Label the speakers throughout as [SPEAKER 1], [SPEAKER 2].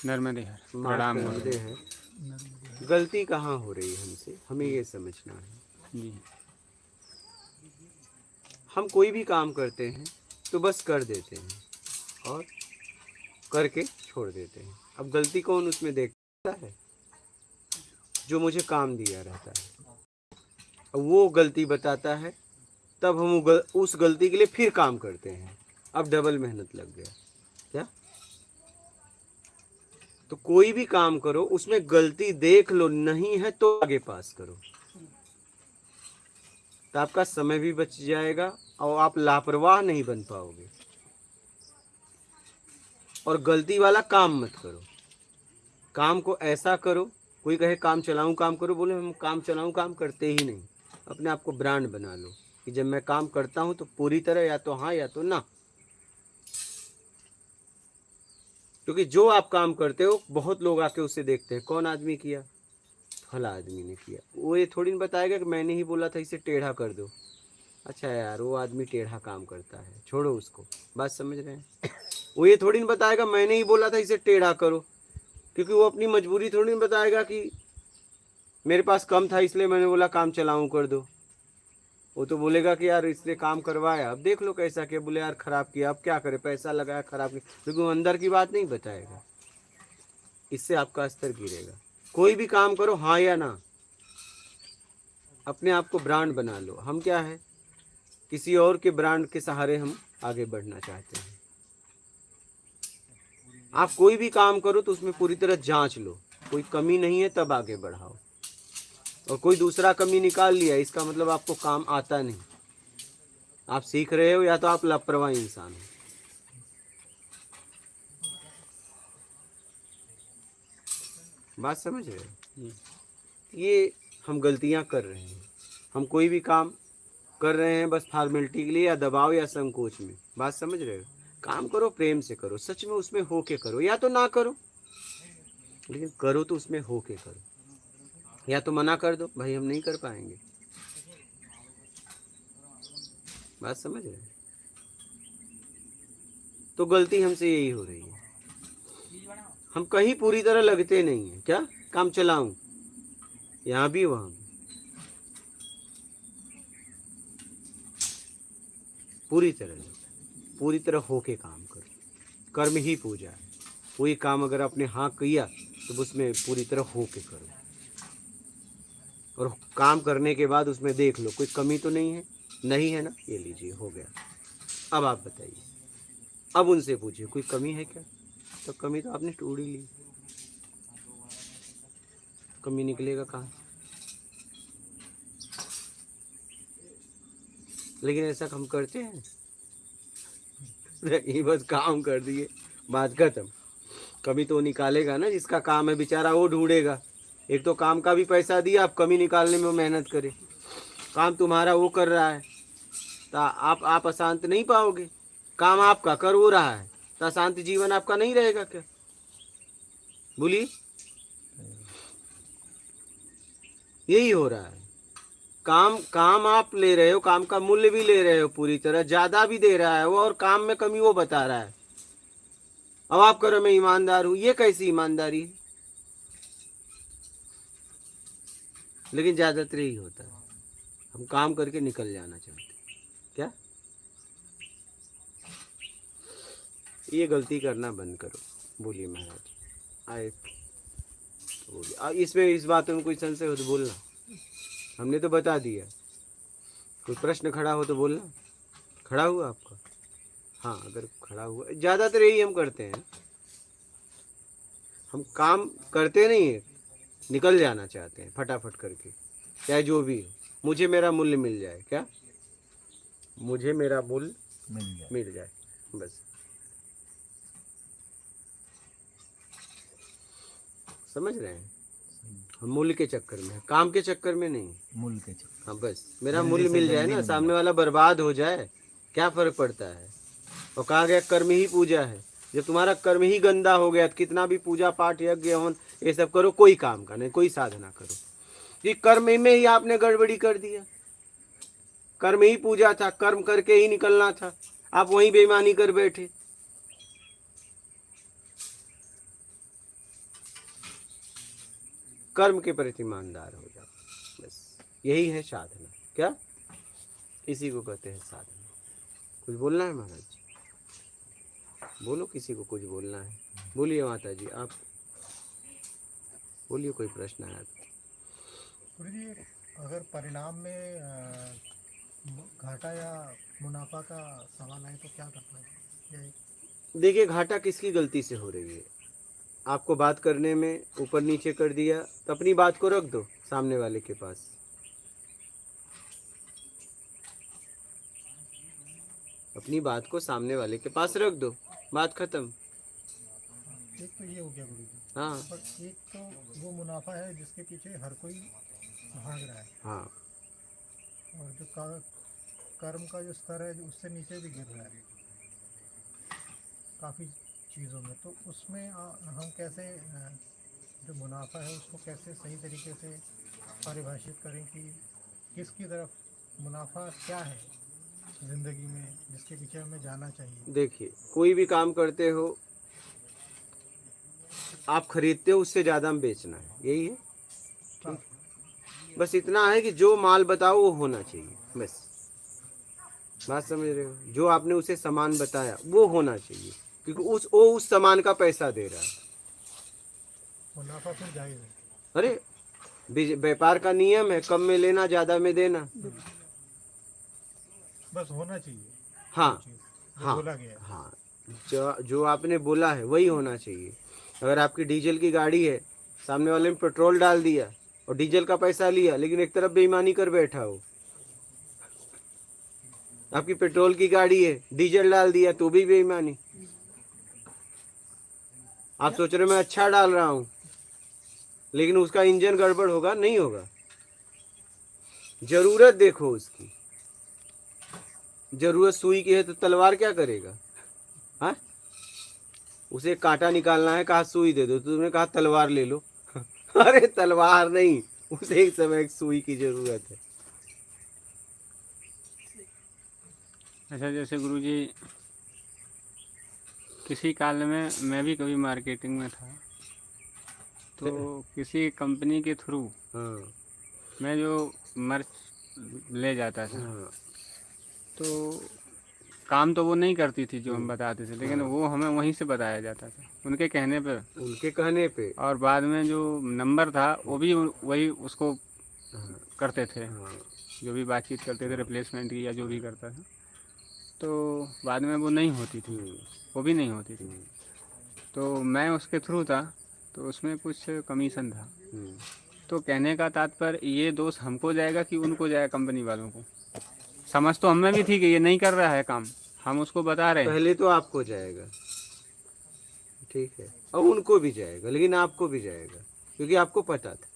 [SPEAKER 1] नर्मदे हर
[SPEAKER 2] माँ
[SPEAKER 1] प्रणाम
[SPEAKER 2] नर्मदे है। गलती कहाँ हो रही है हमसे, हमें ये समझना है।
[SPEAKER 1] जी।
[SPEAKER 2] हम कोई भी काम करते हैं तो बस कर देते हैं और करके छोड़ देते हैं। अब गलती कौन उसमें देखता है? जो मुझे काम दिया रहता है। अब वो गलती बताता है, तब हम उस गलती के लिए फिर काम करते हैं। अब डबल मेहनत लग गया क्या? तो कोई भी काम करो उसमें गलती देख लो, नहीं है तो आगे पास करो, तो आपका समय भी बच जाएगा और आप लापरवाह नहीं बन पाओगे। और गलती वाला काम मत करो, काम को ऐसा करो। कोई कहे काम चलाऊं काम करो, बोले हम काम चलाऊं काम करते ही नहीं। अपने आप को ब्रांड बना लो कि जब मैं काम करता हूं तो पूरी तरह या तो हाँ या तो ना। क्योंकि जो आप काम करते हो बहुत लोग आके उससे देखते हैं, कौन आदमी किया? फला आदमी ने किया। वो ये थोड़ी ना बताएगा कि मैंने ही बोला था इसे टेढ़ा कर दो। अच्छा यार, वो आदमी टेढ़ा काम करता है, छोड़ो उसको। बात समझ रहे हैं? वो ये थोड़ी ना बताएगा मैंने ही बोला था इसे टेढ़ा करो, क्योंकि वो अपनी मजबूरी थोड़ी ना बताएगा कि मेरे पास कम था इसलिए मैंने बोला काम चलाऊं कर दो। वो तो बोलेगा कि यार इसने काम करवाया, अब देख लो कैसा किया, बोले यार खराब किया, अब क्या करे, पैसा लगाया खराब किया, क्योंकि वो अंदर की बात नहीं बताएगा। इससे आपका स्तर गिरेगा। कोई भी काम करो हाँ या ना, अपने आप को ब्रांड बना लो। हम क्या है, किसी और के ब्रांड के सहारे हम आगे बढ़ना चाहते हैं। आप कोई भी काम करो तो उसमें पूरी तरह जांच लो, कोई कमी नहीं है तब आगे बढ़ाओ। और कोई दूसरा कमी निकाल लिया इसका मतलब आपको काम आता नहीं, आप सीख रहे हो या तो आप लापरवाह इंसान हो। बात समझ रहे हो? ये हम गलतियां कर रहे हैं। हम कोई भी काम कर रहे हैं बस फॉर्मेलिटी के लिए, या दबाव या संकोच में। बात समझ रहे हो? काम करो प्रेम से करो, सच में उसमें हो के करो, या तो ना करो, लेकिन करो तो उसमें हो के करो। या तो मना कर दो, भाई हम नहीं कर पाएंगे। बात समझ रहे हो? तो गलती हमसे यही हो रही है, हम कहीं पूरी तरह लगते नहीं है। क्या काम चलाऊं, यहाँ भी वहां भी, पूरी तरह लगो, पूरी तरह होके काम करो। कर्म ही पूजा है। कोई काम अगर आपने हाँ किया तो उसमें पूरी तरह होके करो, और काम करने के बाद उसमें देख लो कोई कमी तो नहीं है। नहीं है ना, ये लीजिए हो गया। अब आप बताइए, अब उनसे पूछिए कोई कमी है क्या? तो कमी तो आपने ढूंढ ही ली, कमी निकलेगा कहाँ? लेकिन ऐसा हम करते हैं नहीं, बस काम कर दिए, बात खत्म। कमी तो निकालेगा ना, जिसका काम है बेचारा वो ढूंढेगा। एक तो काम का भी पैसा दिया, आप कमी निकालने में मेहनत करें। काम तुम्हारा वो कर रहा है तो आप अशांत नहीं पाओगे। काम आपका कर वो रहा है तो अशांत जीवन आपका नहीं रहेगा क्या? बोलिए, यही हो रहा है। काम काम आप ले रहे हो, काम का मूल्य भी ले रहे हो, पूरी तरह ज्यादा भी दे रहा है वो, और काम में कमी वो बता रहा है। अब आप करो मैं ईमानदार हूं, ये कैसी ईमानदारी है? लेकिन ज्यादातर यही होता है, हम काम करके निकल जाना चाहते हैं। क्या? ये गलती करना बंद करो। बोलिए महाराज। आए तो बोलिए, इसमें इस बात में कोई संशय हो तो बोलना, हमने तो बता दिया। कोई प्रश्न खड़ा हो तो बोलना। खड़ा हुआ आपका? हाँ, अगर खड़ा हुआ, ज़्यादातर यही हम करते हैं। हम काम करते नहीं है, निकल जाना चाहते हैं फटाफट करके, चाहे जो भी हो। मुझे मेरा मूल्य मिल जाए। क्या? मुझे मेरा मूल्य मिल जाए, बस। समझ रहे हैं? हम मूल्य के चक्कर में, काम के चक्कर में नहीं।
[SPEAKER 3] मूल्य के चक्कर।
[SPEAKER 2] हाँ, बस मेरा मूल्य मिल जाए ना, सामने वाला बर्बाद हो जाए, क्या फर्क पड़ता है? और कहा गया कर्म ही पूजा है। जब तुम्हारा कर्म ही गंदा हो गया तो कितना भी पूजा पाठ यज्ञ हवन ये सब करो, कोई काम का नहीं, कोई साधना करो, ये कर्म में ही आपने गड़बड़ी कर दिया। कर्म ही पूजा था, कर्म करके ही निकलना था, आप वहीं बेईमानी कर बैठे। कर्म के प्रति ईमानदार हो जाओ, बस यही है साधना। क्या, इसी को कहते हैं साधना। कुछ बोलना है महाराज जी? बोलो, किसी को कुछ बोलना है? बोलिए माता जी, आप बोलिए, कोई प्रश्न है तो।
[SPEAKER 1] गुरु जी, अगर परिणाम में घाटा या मुनाफा का सवाल है तो क्या करना है?
[SPEAKER 2] देखिए, घाटा किसकी गलती से हो रही है? आपको बात करने में ऊपर नीचे कर दिया, तो अपनी बात को रख दो सामने वाले के पास। अपनी बात को सामने वाले के पास रख दो, बात खत्म।
[SPEAKER 1] एक तो ये हो गया गुरु जी।
[SPEAKER 2] हाँ
[SPEAKER 1] पर एक तो वो मुनाफा है जिसके पीछे हर कोई भाग रहा है,
[SPEAKER 2] हाँ
[SPEAKER 1] और जो कर्म का जो स्तर है उससे नीचे भी गिर रहा है काफ़ी चीज़ों में। तो उसमें हम कैसे जो मुनाफा है उसको कैसे सही तरीके से परिभाषित करें कि किसकी तरफ मुनाफा क्या है ज़िंदगी में जिसके पीछे हमें जाना चाहिए?
[SPEAKER 2] देखिए, कोई भी काम करते हो, आप खरीदते हो, उससे ज़्यादा में बेचना है, यही है। ठीक, बस इतना है कि जो माल बताओ वो होना चाहिए, बस। बात समझ रहे हो? जो आपने उसे सामान बताया वो होना चाहिए, क्योंकि वो उस सामान का पैसा दे रहा है।
[SPEAKER 1] मुनाफा फिर जायज़ है।
[SPEAKER 2] अरे, व्यापार का नियम है, कम में लेना, ज्यादा में देना।
[SPEAKER 1] बस होना चाहिए।
[SPEAKER 2] हाँ
[SPEAKER 1] वो चीज़ जो
[SPEAKER 2] हाँ
[SPEAKER 1] बोला गया है।
[SPEAKER 2] हाँ, जो आपने बोला है वही होना चाहिए। अगर आपकी डीजल की गाड़ी है, सामने वाले ने पेट्रोल डाल दिया और डीजल का पैसा लिया, लेकिन एक तरफ बेईमानी कर बैठा हो। आपकी पेट्रोल की गाड़ी है, डीजल डाल दिया तो भी बेईमानी। आप सोच रहे मैं अच्छा डाल रहा हूँ, लेकिन उसका इंजन गड़बड़ होगा, नहीं होगा। जरूरत देखो उसकी। जरूरत सुई की है तो तलवार क्या करेगा? हाँ, उसे कांटा निकालना है, कहा सुई दे दो, तो तुमने कहा तलवार ले लो। अरे तलवार नहीं, उसे एक समय एक सुई की जरूरत है।
[SPEAKER 3] अच्छा, जैसे गुरुजी किसी काल में मैं भी कभी मार्केटिंग में था, तो किसी कंपनी के थ्रू
[SPEAKER 2] हाँ
[SPEAKER 3] मैं जो मर्च ले जाता था,
[SPEAKER 2] हाँ
[SPEAKER 3] तो काम तो वो नहीं करती थी जो हम बताते थे, लेकिन
[SPEAKER 2] हाँ।
[SPEAKER 3] वो हमें वहीं से बताया जाता था उनके कहने पर।
[SPEAKER 2] उनके कहने पे।
[SPEAKER 3] और बाद में जो नंबर था वो भी वही उसको
[SPEAKER 2] हाँ
[SPEAKER 3] करते थे,
[SPEAKER 2] हाँ
[SPEAKER 3] जो भी बातचीत करते थे रिप्लेसमेंट की या जो भी करता था। तो बाद में वो नहीं होती थी, वो भी नहीं होती थी। तो मैं उसके थ्रू था, तो उसमें कुछ कमीशन था। तो कहने का तात्पर्य ये दोष हमको जाएगा कि उनको जाएगा, कंपनी वालों को? समझ तो हमें भी थी कि ये नहीं कर रहा है काम, हम उसको बता रहे हैं।
[SPEAKER 2] पहले तो आपको जाएगा, ठीक है, और उनको भी जाएगा, लेकिन आपको भी जाएगा, क्योंकि आपको पता था।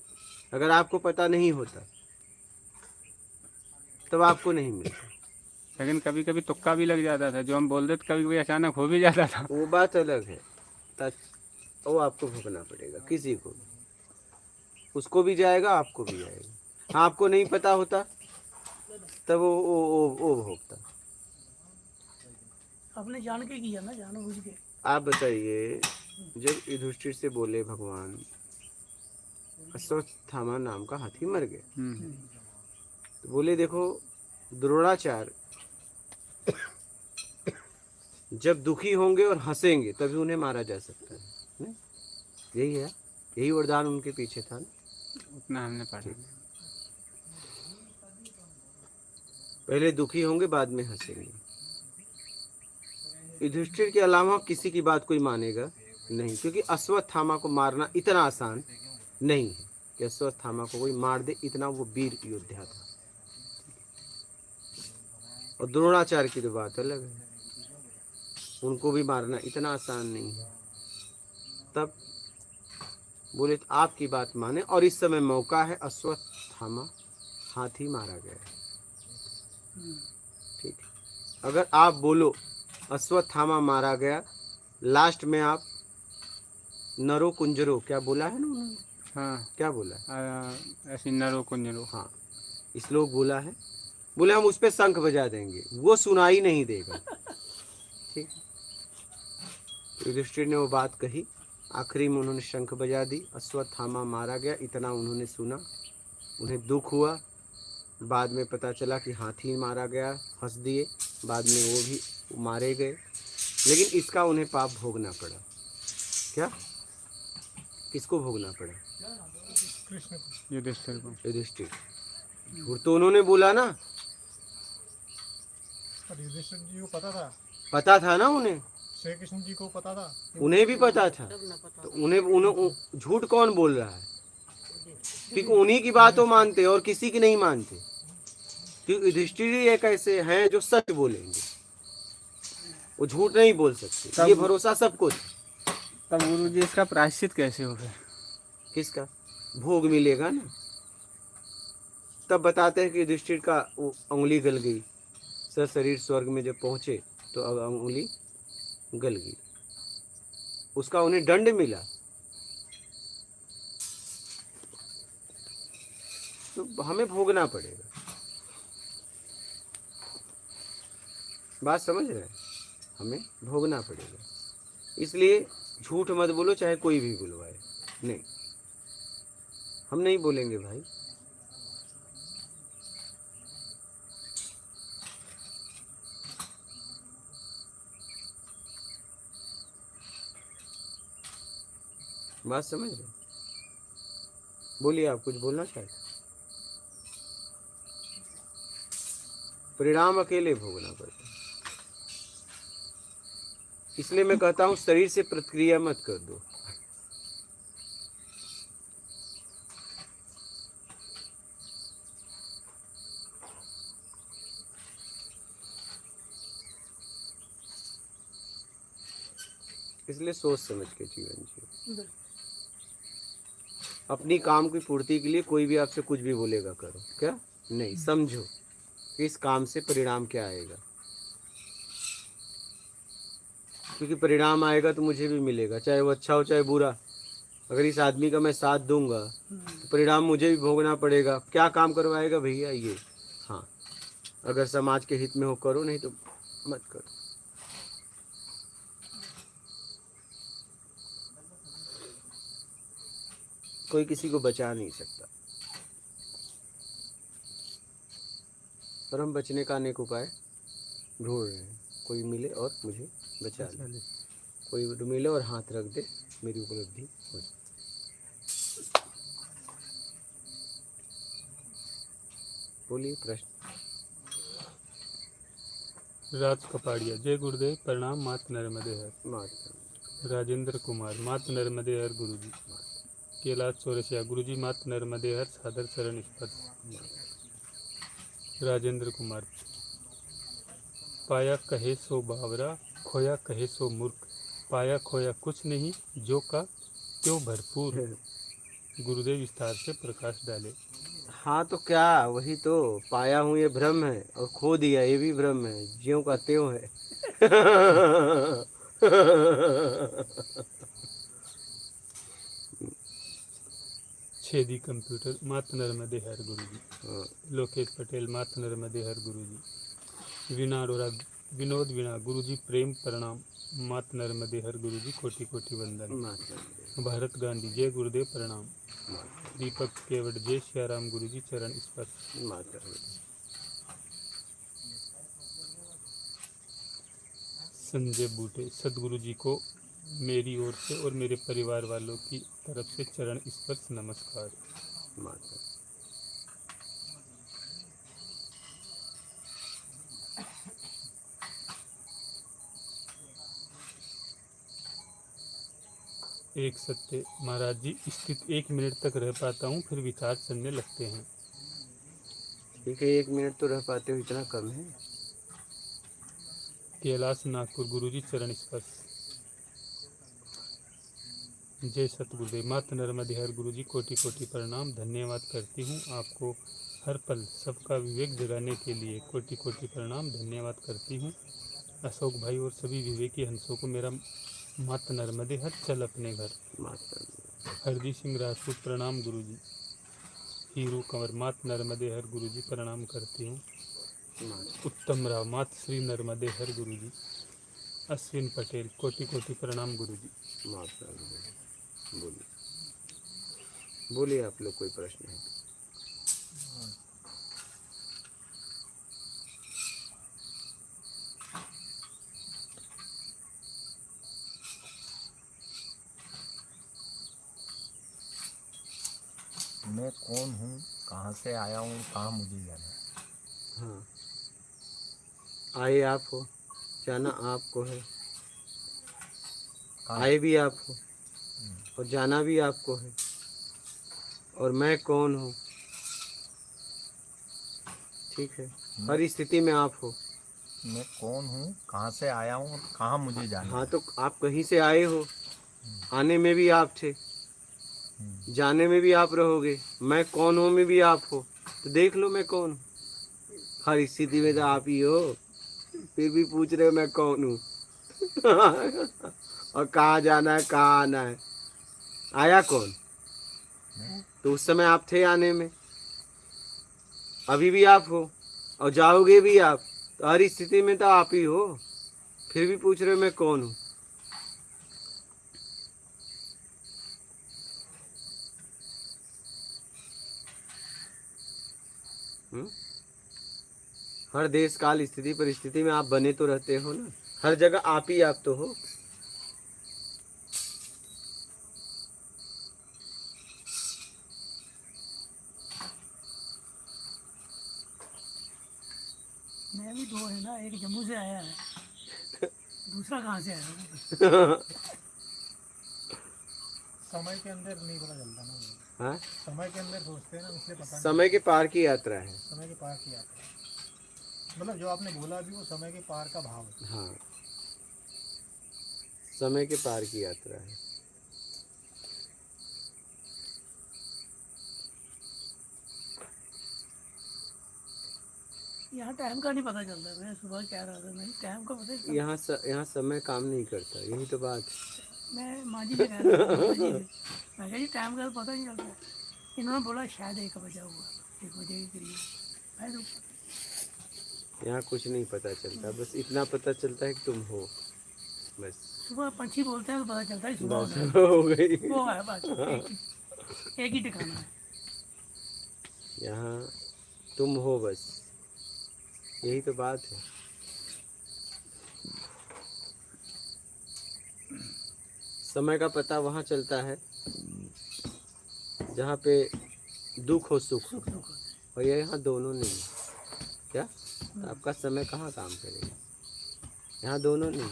[SPEAKER 2] अगर आपको पता नहीं होता तब आपको नहीं मिलता।
[SPEAKER 3] लेकिन कभी कभी तुक्का भी लग जाता था, जो हम बोल देते कभी कभी अचानक हो भी जाता था।
[SPEAKER 2] वो बात अलग है, वो आपको भुगतना पड़ेगा, किसी को भी। उसको भी जाएगा, आपको भी जाएगा। आपको नहीं पता होता तब वो भोगता।
[SPEAKER 4] आपने जान के किया ना, जान बुझ के।
[SPEAKER 2] आप बताइए, जब युधिष्ठिर से बोले भगवान, अश्वत्थामा नाम का हाथी मर गया, तो बोले देखो, द्रोणाचार्य जब दुखी होंगे और हंसेंगे तभी उन्हें मारा जा सकता है। नहीं? यही है, यही वरदान उनके पीछे था ना?
[SPEAKER 3] उतना हमने पढ़ा।
[SPEAKER 2] पहले दुखी होंगे, बाद में हंसेंगे। युधिष्ठिर के अलावा किसी की बात कोई मानेगा नहीं, क्योंकि अश्वत्थामा को मारना इतना आसान नहीं है कि अश्वत्थामा को कोई मार दे, इतना वो वीर योद्धा था। और द्रोणाचार्य की तो बात अलग है, उनको भी मारना इतना आसान नहीं है। तब बोले तो आपकी बात माने, और इस समय मौका है, अश्वत्थामा हाथी मारा गया है। ठीक है, अगर आप बोलो अश्वत्थामा मारा गया, लास्ट में आप नरो कुंजरो, क्या बोला है ना उन्होंने?
[SPEAKER 3] हाँ,
[SPEAKER 2] क्या बोला है?
[SPEAKER 3] ऐसी नरो कुंजरो।
[SPEAKER 2] हाँ, श्लोक बोला है, बोले हम उस पर शंख बजा देंगे, वो सुनाई नहीं देगा। ठीक, युधिष्ठिर ने वो बात कही, आखिरी में उन्होंने शंख बजा दी, अश्वत्थामा मारा गया, इतना उन्होंने सुना। उन्हें दुख हुआ। बाद में पता चला कि हाथी मारा गया, हंस दिए। बाद में वो भी मारे गए, लेकिन इसका उन्हें पाप भोगना पड़ा। क्या? किसको भोगना पड़ा?
[SPEAKER 1] कृष्ण को।
[SPEAKER 3] युधिष्ठिर को।
[SPEAKER 2] युधिष्ठिर। झूठ तो उन्होंने बोला ना,
[SPEAKER 1] पर युधिष्ठिर जी को
[SPEAKER 2] पता था ना उन्हें,
[SPEAKER 1] श्री कृष्ण जी को पता था।
[SPEAKER 2] उन्हें भी पता था। तो उन्हें झूठ कौन बोल रहा है? क्योंकि उन्हीं की बातों मानते और किसी की नहीं मानते। क्योंकि युधिष्ठिर ही एक ऐसे हैं जो सच बोलेंगे, वो झूठ नहीं बोल सकते। ये भरोसा सबको था।
[SPEAKER 3] तब गुरु जी इसका प्रायश्चित कैसे हो गया?
[SPEAKER 2] किसका? भोग मिलेगा ना। तब बताते हैं कि युधिष्ठिर का वो उंगली गल गई। सशरीर स्वर्ग में जब पहुंचे तो अब उंगली गल गई, उसका उन्हें दंड मिला। तो हमें भोगना पड़ेगा। बात समझ रहे हैं? हमें भोगना पड़ेगा। इसलिए झूठ मत बोलो, चाहे कोई भी बुलवाए। नहीं, हम नहीं बोलेंगे भाई। बात समझ रहे? बोलिए, आप कुछ बोलना चाहते? परिणाम अकेले भोगना पड़ता है। इसलिए मैं कहता हूं शरीर से प्रतिक्रिया मत कर दो। इसलिए सोच समझ के जीवन जियो। अपनी काम की पूर्ति के लिए कोई भी आपसे कुछ भी बोलेगा करो, क्या नहीं, समझो कि इस काम से परिणाम क्या आएगा। क्योंकि परिणाम आएगा तो मुझे भी मिलेगा, चाहे वो अच्छा हो चाहे बुरा। अगर इस आदमी का मैं साथ दूंगा तो परिणाम मुझे भी भोगना पड़ेगा। क्या काम करवाएगा भैया ये? हाँ, अगर समाज के हित में हो करो, नहीं तो मत करो। कोई किसी को बचा नहीं सकता, पर हम बचने का अनेक उपाय ढूंढ रहे हैं। कोई मिले और मुझे बचा ले, कोई मिले और हाथ रख दे, मेरी उपलब्धि हो जाए। बोलिए प्रश्न।
[SPEAKER 5] राज कपाड़िया। जय गुरुदेव, प्रणाम। मात नर्मदे हर।
[SPEAKER 2] मात
[SPEAKER 5] राजेंद्र कुमार। मात नर्मदे हर गुरुजी। कैलाश चौरसिया। गुरुजी मात नर्मदे हर, सादर चरण स्पर्श। राजेंद्र कुमार। पाया कहे सो बावरा, खोया कहे सो मूर्ख। पाया खोया कुछ नहीं, जो का त्यों भरपूर। गुरुदेव विस्तार से प्रकाश डाले।
[SPEAKER 2] हाँ तो क्या, वही तो पाया हूँ ये भ्रम है, और खो दिया ये भी भ्रम है, ज्यों का त्यों है।
[SPEAKER 5] छेदी कंप्यूटर। मात नर्मदे हर गुरुजी। लोकेश पटेल। मात नर्मदे हर गुरुजी। वीणा अरोरा। विनोद वीणा। गुरुजी प्रेम प्रणाम। मात नर्मदे हर गुरुजी, कोटि कोटि वंदन। भारत गांधी। जय गुरुदेव, प्रणाम। दीपक केवट। जय सियाराम गुरुजी, चरण स्पर्श। संजय बूटे। सदगुरु जी को मेरी ओर से और मेरे परिवार वालों की तरफ से चरण स्पर्श नमस्कार। एक सत्य। महाराज जी, स्थित 1 मिनट तक रह पाता हूँ, फिर विचार चलने लगते हैं।
[SPEAKER 2] ठीक है, 1 मिनट तो रह पाते हो, इतना कम है।
[SPEAKER 5] कैलाश नागपुर। गुरुजी चरण स्पर्श। जय सतगुरुदेव। मात नर्मदे हर गुरुजी, कोटि कोटि प्रणाम। धन्यवाद करती हूँ आपको, हर पल सबका विवेक जगाने के लिए कोटि कोटि प्रणाम। धन्यवाद करती हूँ अशोक भाई और सभी विवेकी हंसों को मेरा मात नर्मदे हर, चल अपने घर। हरदीप सिंह राजपूत। प्रणाम गुरुजी। हीरू कंवर। मात नर्मदे हर गुरुजी, प्रणाम करती हूँ। उत्तम राव। मात श्री नर्मदे हर गुरुजी। अश्विन पटेल। कोटि कोटि प्रणाम गुरुजी।
[SPEAKER 2] बोलिए बोलिए, आप लोग कोई प्रश्न है?
[SPEAKER 6] मैं कौन हूँ, कहाँ से आया हूँ, कहाँ मुझे जाना है।
[SPEAKER 2] हाँ, आए आप हो, जाना आपको है।
[SPEAKER 6] कहाँ?
[SPEAKER 2] आए भी आप हो और जाना भी आपको है। और मैं कौन हूँ, ठीक है, हर स्थिति में आप हो।
[SPEAKER 6] मैं कौन हूँ, कहाँ से आया हूँ, कहाँ मुझे जाना
[SPEAKER 2] हाँ,
[SPEAKER 6] है।
[SPEAKER 2] तो आप कहीं से आए हो, आने में भी आप थे, जाने में भी आप रहोगे। मैं कौन हूँ में भी आप हो, तो देख लो मैं कौन हूँ। हर स्थिति में तो आप ही हो, फिर भी पूछ रहे हो मैं कौन हूँ। और कहाँ जाना है, कहाँ आना है। आया कौन? तो उस समय आप थे आने में, अभी भी आप हो और जाओगे भी आप। तो हर स्थिति में तो आप ही हो, फिर भी पूछ रहे हो मैं कौन हूँ। हर देश काल स्थिति परिस्थिति में आप बने तो रहते हो ना, हर जगह आप ही आप तो हो।
[SPEAKER 4] मैं भी दो है ना, एक जम्मू से आया है, दूसरा कहाँ से आया है?
[SPEAKER 1] समय के अंदर नहीं पता चलता ना वो।
[SPEAKER 2] हाँ,
[SPEAKER 1] समय के अंदर सोचते हैं ना, इसलिए पता नहीं
[SPEAKER 2] समय के पार की यात्रा है।
[SPEAKER 1] समय के पार की यात्रा है। मतलब जो आपने बोला अभी, वो समय के पार का भाव है।
[SPEAKER 2] हाँ, समय के पार की यात्रा है।
[SPEAKER 4] यहाँ टाइम का नहीं पता चलता। मैं सुबह कह रहा था, नहीं टाइम का पता चलता।
[SPEAKER 2] यहाँ समय काम नहीं करता, यही तो बात है।
[SPEAKER 4] मैं माँ जी से कह रहा था, माता जी से, मैं कहा जी टाइम का तो पता नहीं चलता। इन्होंने बोला शायद 1 बजा हुआ, 1 बजे के करीब। मैं तो
[SPEAKER 2] यहाँ कुछ नहीं पता चलता, बस इतना पता चलता है कि तुम हो, बस।
[SPEAKER 4] सुबह पंछी बोलते हैं तो पता चलता है सुबह
[SPEAKER 2] बस
[SPEAKER 4] होने
[SPEAKER 2] हो गई।
[SPEAKER 4] वाली। वो है बस, एक ही ठिकाना है।
[SPEAKER 2] यहाँ तुम हो, बस यही तो बात है। समय का पता वहाँ चलता है जहाँ पे दुख हो सुख हो,
[SPEAKER 4] सुख दुख होता
[SPEAKER 2] और ये यहाँ दोनों नहीं है। क्या तो आपका समय कहाँ काम करेगा? यहाँ दोनों नहीं।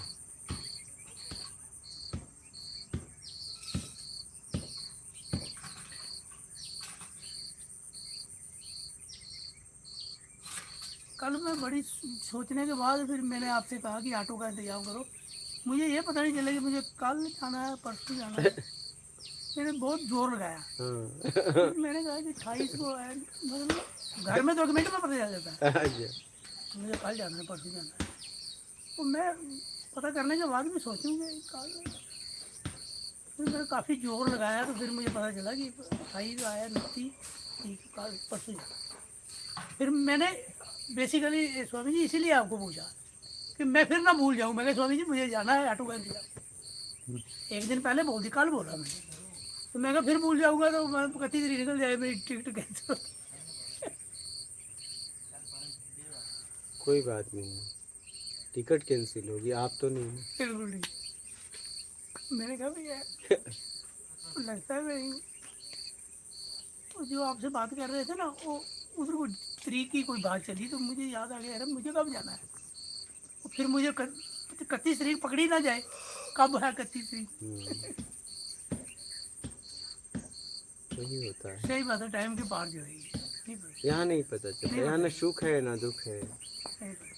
[SPEAKER 4] कल मैं बड़ी सोचने के बाद फिर मैंने आपसे कहा कि ऑटो का इंतजाम करो। मुझे ये पता नहीं चला कि मुझे कल जाना है, परसों जाना है। मैंने बहुत जोर लगाया।
[SPEAKER 2] हाँ।
[SPEAKER 4] फिर मैंने कहा कि 28 को है, मतलब घर में 2 मिनट में पता चल जाता है
[SPEAKER 2] अच्छा।
[SPEAKER 4] मुझे कल जाना है, परसों जाना है। तो मैं पता करने के बाद भी सोचूंगी कल। फिर मैंने काफ़ी जोर लगाया, तो फिर मुझे पता चला कि 28 आया, 29 कल परसों जाना। फिर मैंने बेसिकली स्वामी जी इसीलिए आपको पूछा कि मैं फिर ना भूल जाऊँ। मैं कहा स्वामी जी मुझे जाना है ऑटो का इंतजाम। एक दिन पहले बोल दी, कल बोला मैंने। तो मैं कहा फिर भूल जाऊँगा तो मैं 31 निकल जाए, मेरी टिकट कैंसिल।
[SPEAKER 2] कोई बात नहीं, टिकट कैंसिल होगी, आप तो नहीं हो।
[SPEAKER 4] बिल्कुल नहीं। मैंने कहा भैया लगता है मैं, तो जो आपसे बात कर रहे थे ना, वो उधर कोई तरीक की कोई बात चली, तो मुझे याद आ गया, अरे मुझे कब जाना है। तो फिर मुझे 31 तारीख पकड़ी ना जाए, कब है 31 तारीख।
[SPEAKER 2] वही होता है।
[SPEAKER 4] सही बात है, टाइम के पार चलेगी। नहीं पता,
[SPEAKER 2] यहाँ नहीं पता चलता,
[SPEAKER 4] नहीं
[SPEAKER 2] यहाँ न
[SPEAKER 4] पता।
[SPEAKER 2] सुख है ना दुख है।
[SPEAKER 4] नहीं पता।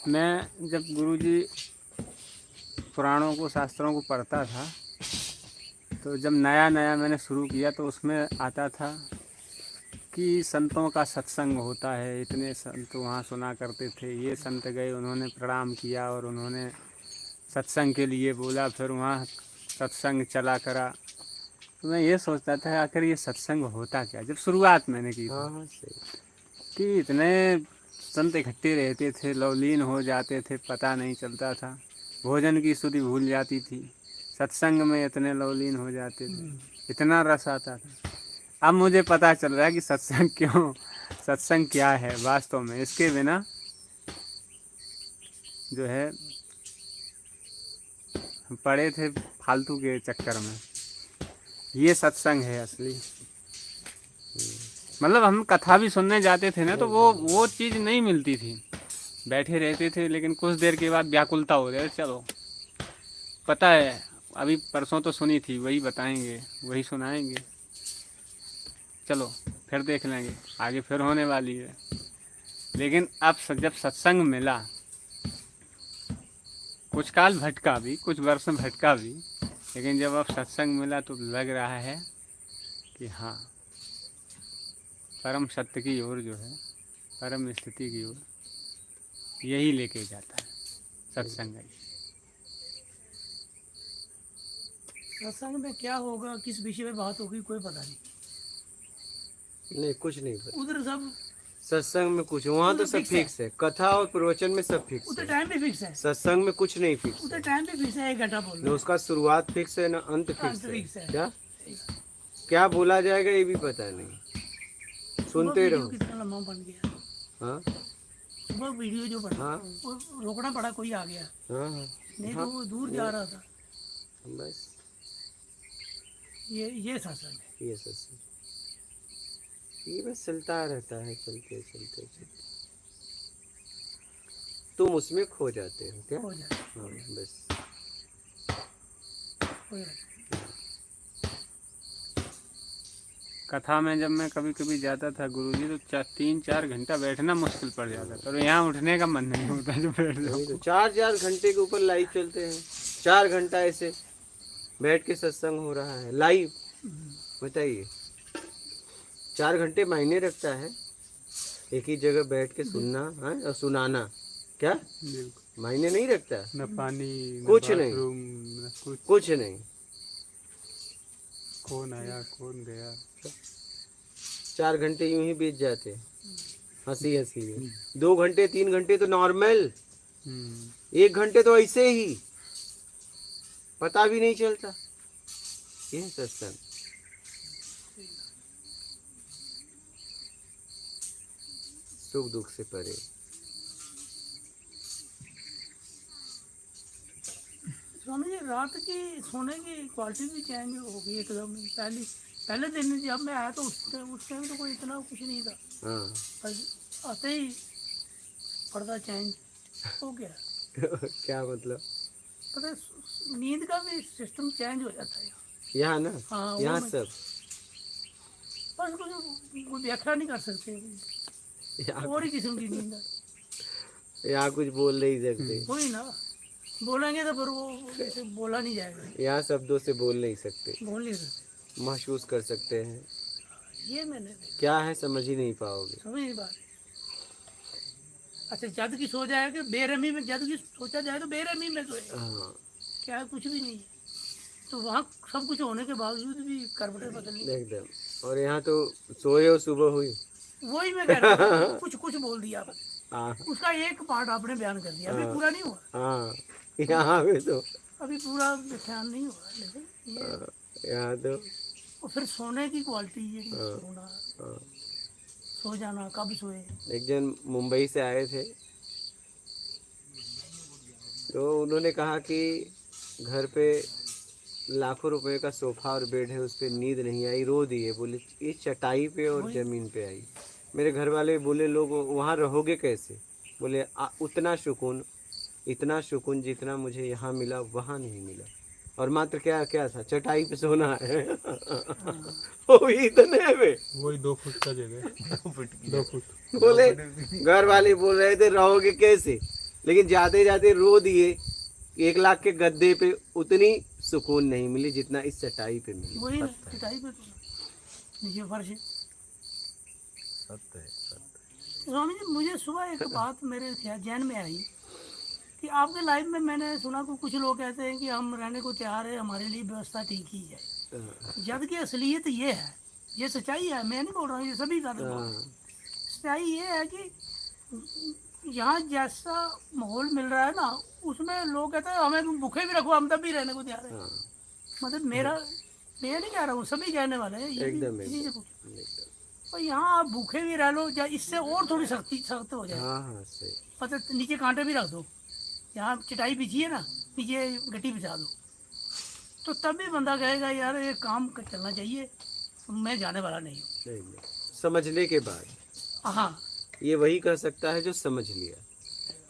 [SPEAKER 3] मैं जब गुरुजी पुराणों को शास्त्रों को पढ़ता था, तो जब नया नया मैंने शुरू किया तो उसमें आता था कि संतों का सत्संग होता है। इतने संत वहाँ सुना करते थे। ये संत गए, उन्होंने प्रणाम किया और उन्होंने सत्संग के लिए बोला, फिर वहाँ सत्संग चला करा। तो मैं ये सोचता था आखिर ये सत्संग होता क्या, जब शुरुआत मैंने की
[SPEAKER 2] हाँ
[SPEAKER 3] थी,
[SPEAKER 2] हाँ सही।
[SPEAKER 3] कि इतने संत इकट्ठे रहते थे, लवलीन हो जाते थे, पता नहीं चलता था। भोजन की स्तुति भूल जाती थी, सत्संग में इतने लवलीन हो जाते थे, इतना रस आता था। अब मुझे पता चल रहा है कि सत्संग क्यों, सत्संग क्या है वास्तव में। इसके बिना जो है हम पड़े थे फालतू के चक्कर में। ये सत्संग है असली। मतलब हम कथा भी सुनने जाते थे ना, तो वो चीज़ नहीं मिलती थी। बैठे रहते थे, लेकिन कुछ देर के बाद व्याकुलता हो जाए, चलो पता है अभी परसों तो सुनी थी, वही बताएंगे, वही सुनाएंगे, चलो फिर देख लेंगे, आगे फिर होने वाली है। लेकिन अब जब सत्संग मिला, कुछ काल भटका भी, कुछ वर्ष भटका भी, लेकिन जब अब सत्संग मिला तो लग रहा है कि हाँ, परम सत्य की ओर जो है, परम स्थिति की ओर यही लेके जाता है सत्संग।
[SPEAKER 4] सत्संग में क्या होगा, किस विषय में बात होगी, कोई पता नहीं।
[SPEAKER 2] नहीं, कुछ नहीं पता।
[SPEAKER 4] उधर सब
[SPEAKER 2] सत्संग में कुछ, वहाँ तो
[SPEAKER 4] उधर
[SPEAKER 2] सब
[SPEAKER 4] फिक्स है।
[SPEAKER 2] फिक्स है। कथा और प्रवचन में सब फिक्स
[SPEAKER 4] उधर
[SPEAKER 2] है।
[SPEAKER 4] टाइम भी फिक्स है,
[SPEAKER 2] सत्संग में कुछ नहीं फिक्स
[SPEAKER 4] उधर
[SPEAKER 2] है।
[SPEAKER 4] टाइम भी फिक्स है, 1 घंटा बोल
[SPEAKER 2] न
[SPEAKER 4] रहे हैं।
[SPEAKER 2] उसका शुरुआत फिक्स है, न अंत
[SPEAKER 4] अंत
[SPEAKER 2] फिक्स
[SPEAKER 4] फिक्स
[SPEAKER 2] है।
[SPEAKER 4] है।
[SPEAKER 2] क्या क्या बोला जाएगा ये भी पता नहीं, सुनते
[SPEAKER 4] वीडियो
[SPEAKER 2] रहो।
[SPEAKER 4] कितना लंबा बन गया।
[SPEAKER 2] हाँ
[SPEAKER 4] सुबह वीडियो जो बना,
[SPEAKER 2] हाँ
[SPEAKER 4] वो रोकना पड़ा, कोई आ गया,
[SPEAKER 2] हाँ हाँ,
[SPEAKER 4] नहीं तो वो दूर जा रहा था।
[SPEAKER 2] बस
[SPEAKER 4] ये सत्संग है।
[SPEAKER 2] ये सत्संग, ये बस चलता रहता है, चलते चलते चलते तुम उसमें खो जाते हो क्या?
[SPEAKER 4] हो जाए,
[SPEAKER 2] हाँ बस।
[SPEAKER 4] हो जाए।
[SPEAKER 3] कथा में जब मैं कभी कभी जाता था गुरुजी, तो 3-4 घंटा बैठना मुश्किल पड़ जाता था, और यहाँ उठने का मन नहीं होता जो बैठ जाओ।
[SPEAKER 2] वही तो 4-4 घंटे के ऊपर लाइव चलते हैं। 4 घंटा ऐसे बैठ के सत्संग हो रहा है लाइव। बताइए, 4 घंटे मायने रखता है? एक ही जगह बैठ के सुनना है और सुनाना, क्या
[SPEAKER 5] बिल्कुल।
[SPEAKER 2] मायने नहीं रखता?
[SPEAKER 5] न पानी, न
[SPEAKER 2] कुछ नहीं।
[SPEAKER 5] बाथरूम, न कुछ।
[SPEAKER 2] कुछ नहीं।
[SPEAKER 5] कौन आया कौन गया।
[SPEAKER 2] 4 घंटे यूं ही बीत जाते हंसी हंसी में। 2 घंटे 3 घंटे तो नॉर्मल, 1 घंटे तो ऐसे ही पता भी नहीं चलता। ये सत्संग। सुख दुख से परे।
[SPEAKER 4] स्वामी जी, रात की सोने की क्वालिटी भी चेंज हो गई एकदम। पहले दिन जब मैं आया तो उस टाइम तो कोई इतना कुछ नहीं था।
[SPEAKER 2] हाँ
[SPEAKER 4] पर आते ही पर्दा चेंज हो गया।
[SPEAKER 2] क्या मतलब?
[SPEAKER 4] पता है, नींद का भी सिस्टम चेंज हो जाता है
[SPEAKER 2] यहाँ ना,
[SPEAKER 4] हाँ,
[SPEAKER 2] यहाँ
[SPEAKER 4] वो
[SPEAKER 2] सब
[SPEAKER 4] बस कोई व्याख्या नहीं कर सकते।
[SPEAKER 2] यहाँ
[SPEAKER 4] और ही किस्म की नींद है।
[SPEAKER 2] यहाँ कुछ बोल नहीं सकते।
[SPEAKER 4] वही ना, बोलेंगे तो फिर वो ऐसे बोला नहीं जाएगा,
[SPEAKER 2] यहाँ शब्दों से बोल नहीं सकते,
[SPEAKER 4] बोल नहीं सकते।
[SPEAKER 2] महसूस कर सकते हैं।
[SPEAKER 4] ये मैंने देखा,
[SPEAKER 2] क्या है समझ ही नहीं पाओगे।
[SPEAKER 4] समझ नहीं पा रहे। अच्छा, जद की सो जाए कि बेरहमी में, जद की सोचा जाए तो बेरहमी में सोए,
[SPEAKER 2] हाँ
[SPEAKER 4] क्या है, कुछ भी नहीं है। तो वहाँ सब कुछ होने के बावजूद भी करवटें बदलनी।
[SPEAKER 2] एकदम। और यहाँ तो सोए हो सुबह हुई।
[SPEAKER 4] वही मैं कह रहा हूँ, कुछ कुछ बोल दिया आपने,
[SPEAKER 2] हाँ
[SPEAKER 4] उसका एक पार्ट आपने बयान कर दिया, अभी पूरा नहीं हुआ,
[SPEAKER 2] हाँ, यहाँ पे तो
[SPEAKER 4] अभी पूरा ध्यान नहीं हुआ। लेकिन ये
[SPEAKER 2] यहाँ तो
[SPEAKER 4] और फिर सोने की क्वालिटी, ये सोना,
[SPEAKER 2] हाँ।
[SPEAKER 4] सो जाना, कब सोए।
[SPEAKER 2] एक जन मुंबई से आए थे, तो उन्होंने कहा कि घर पे लाखों रुपए का सोफा और बेड है, उस पर नींद नहीं आई, रो दिए। बोले इस चटाई पे और ज़मीन पे आई। मेरे घर वाले बोले लोग वहाँ रहोगे कैसे? बोले उतना सुकून, इतना सुकून जितना मुझे यहाँ मिला वहाँ नहीं मिला। और मात्र क्या क्या था, चटाई पे सोना है। वो भी इतने में,
[SPEAKER 5] वही 2 फुट का जगह, 2 फुट।
[SPEAKER 2] बोले घर वाले बोल रहे थे रहोगे कैसे, लेकिन जाते जाते रो दिए। 1 लाख के गद्दे पे उतनी सुकून नहीं मिली जितना इस चटाई पे मिली।
[SPEAKER 4] वही ना, पिटाई पे तो नीचे फर्श है।
[SPEAKER 6] सत्य है, सत्य।
[SPEAKER 4] स्वामी जी, मुझे सुबह एक बात मेरे ध्यान में आई कि आपके लाइफ में मैंने सुना कि कुछ लोग कहते हैं कि हम रहने को तैयार है, हमारे लिए व्यवस्था ठीक ही है। जब कि असलियत ये है, ये सच्चाई है, मैं नहीं बोल रहा हूँ, ये सभी ज्यादा बोल रहे हैं। सच्चाई ये है कि यहाँ जैसा माहौल मिल रहा है ना, उसमें लोग कहते हैं हमें भूखे भी रखो, हम तब भी रहने को तैयार है।
[SPEAKER 2] हाँ
[SPEAKER 4] मतलब मैं नहीं कह रहा हूँ, सभी कहने वाले हैं, ये भी
[SPEAKER 2] एकदम
[SPEAKER 4] इसी से
[SPEAKER 2] एकदम
[SPEAKER 4] पूछो।
[SPEAKER 2] एकदम।
[SPEAKER 4] और यहाँ आप भूखे भी रह लो, या इससे और थोड़ी सख्त हो जाए,
[SPEAKER 2] हाँ हाँ सही।
[SPEAKER 4] मतलब नीचे कांटे भी रख दो, यहाँ चटाई बिछी है ना, नीचे गट्टी बिछा दो, तो तब भी बंदा कहेगा यार ये काम चलना चाहिए, मैं जाने वाला नहीं हूँ।
[SPEAKER 2] नहीं नहीं, समझने के बाद
[SPEAKER 4] हाँ
[SPEAKER 2] ये वही कह सकता है जो समझ लिया,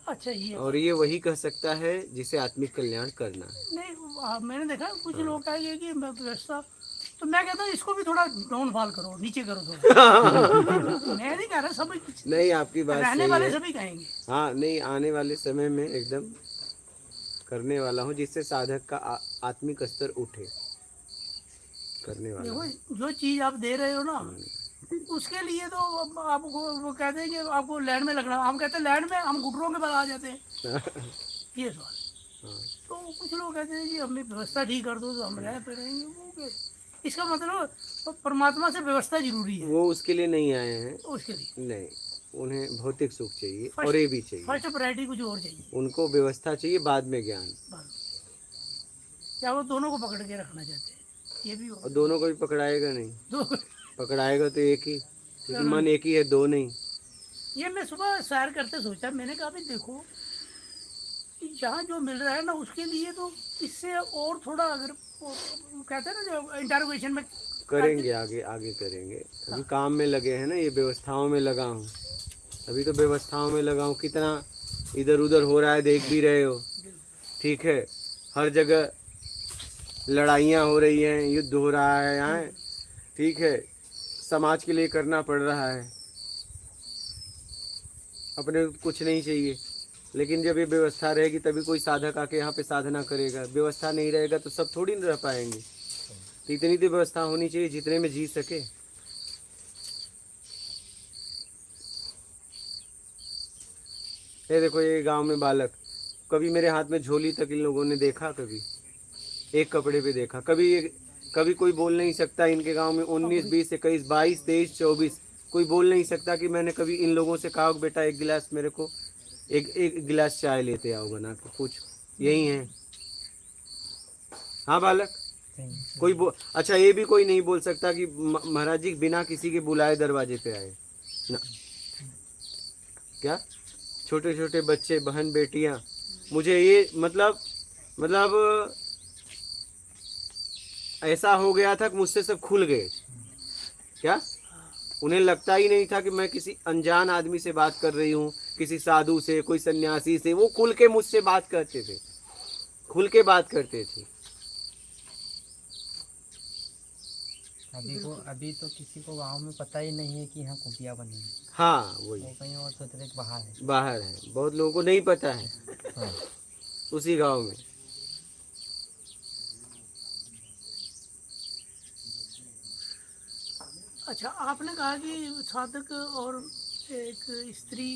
[SPEAKER 4] अच्छा ये
[SPEAKER 2] और ये वही कह सकता है जिसे आत्मिक कल्याण करना है।
[SPEAKER 4] नहीं, मैंने देखा कुछ लोग कहेंगे कि मैं व्यवस्था, तो मैं कहता हूँ इसको भी थोड़ा डाउनफॉल करो, नीचे करो थोड़ा। मैं नहीं कह रहा, सभी
[SPEAKER 2] नहीं आपकी बात
[SPEAKER 4] रहने
[SPEAKER 2] सही
[SPEAKER 4] वाले
[SPEAKER 2] है।
[SPEAKER 4] सभी कहेंगे।
[SPEAKER 2] हाँ नहीं, आने वाले समय में एकदम करने वाला हूँ जिससे साधक का आत्मिक स्तर उठे, करने वाला
[SPEAKER 4] देखो
[SPEAKER 2] हूँ।
[SPEAKER 4] जो चीज आप दे रहे हो ना, उसके लिए तो आपको वो कहते हैं कि आपको लैंड में लगना, हम कहते हैं लैंड में, हम घुटनों के बल आ जाते हैं। ये सवाल। तो कुछ लोग कहते हैं कि हमें व्यवस्था ठीक कर दो तो हम रह पे रहेंगे, वो क्या? इसका मतलब परमात्मा से व्यवस्था जरूरी है,
[SPEAKER 2] वो उसके लिए नहीं आए हैं,
[SPEAKER 4] उसके लिए
[SPEAKER 2] नहीं, उन्हें भौतिक सुख चाहिए
[SPEAKER 4] First-
[SPEAKER 2] और ये भी चाहिए,
[SPEAKER 4] फर्स्ट प्रायोरिटी कुछ और चाहिए,
[SPEAKER 2] उनको व्यवस्था चाहिए, बाद में ज्ञान।
[SPEAKER 4] क्या वो दोनों को पकड़ के रखना चाहते हैं, ये भी
[SPEAKER 2] और दोनों को भी पकड़ाएगा नहीं,
[SPEAKER 4] दो।
[SPEAKER 2] पकड़ाएगा तो एक ही, क्योंकि मन एक ही है, दो नहीं।
[SPEAKER 4] ये मैं सुबह सैर करते सोचा, मैंने कहा भी देखो कि यहाँ जो मिल रहा है ना, उसके लिए तो इससे और थोड़ा, अगर वो कहते हैं ना जो इंटरोगेशन में
[SPEAKER 2] करेंगे, आगे आगे करेंगे। अभी काम में लगे हैं ना, ये व्यवस्थाओं में लगा हूँ, अभी तो व्यवस्थाओं में लगा हूँ। कितना इधर उधर हो रहा है देख भी रहे हो, ठीक है, हर जगह लड़ाइयाँ हो रही हैं, युद्ध हो रहा है यहाँ, ठीक है, समाज के लिए करना पड़ रहा है, अपने को कुछ नहीं चाहिए। लेकिन जब ये व्यवस्था रहेगी तभी कोई साधक आके यहाँ पे साधना करेगा, व्यवस्था नहीं रहेगा तो सब थोड़ी न रह पाएंगे। तो इतनी तो व्यवस्था होनी चाहिए जितने में जी सके। ये देखो, ये गांव में बालक, कभी मेरे हाथ में झोली तक इन लोगों ने देखा, कभी एक कपड़े पे देखा, कभी कोई बोल नहीं सकता इनके गांव में 19, 20, 21, 22, 23, 24 कोई बोल नहीं सकता कि मैंने कभी इन लोगों से कहा बेटा एक गिलास मेरे को, एक गिलास चाय लेते आओ बना के, कुछ यही है। हाँ बालक, कोई अच्छा ये भी कोई नहीं बोल सकता कि महाराज जी बिना किसी के बुलाए दरवाजे पे आए ना। क्या छोटे छोटे बच्चे, बहन बेटियां, मुझे ये मतलब ऐसा हो गया था कि मुझसे सब खुल गए। क्या उन्हें लगता ही नहीं था कि मैं किसी अनजान आदमी से बात कर रही हूँ, किसी साधु से, कोई सन्यासी से। वो खुल के मुझसे बात करते थे, खुल के बात करते थे।
[SPEAKER 7] अभी तो किसी को गांव में पता ही नहीं है कि यहाँ कुटिया बनी है।
[SPEAKER 2] हाँ वही,
[SPEAKER 7] वो कहीं और सोच रहे बाहर है,
[SPEAKER 2] बाहर है, बहुत लोगों को नहीं पता है। हाँ, उसी गांव में।
[SPEAKER 4] अच्छा, आपने कहा कि साधक और एक स्त्री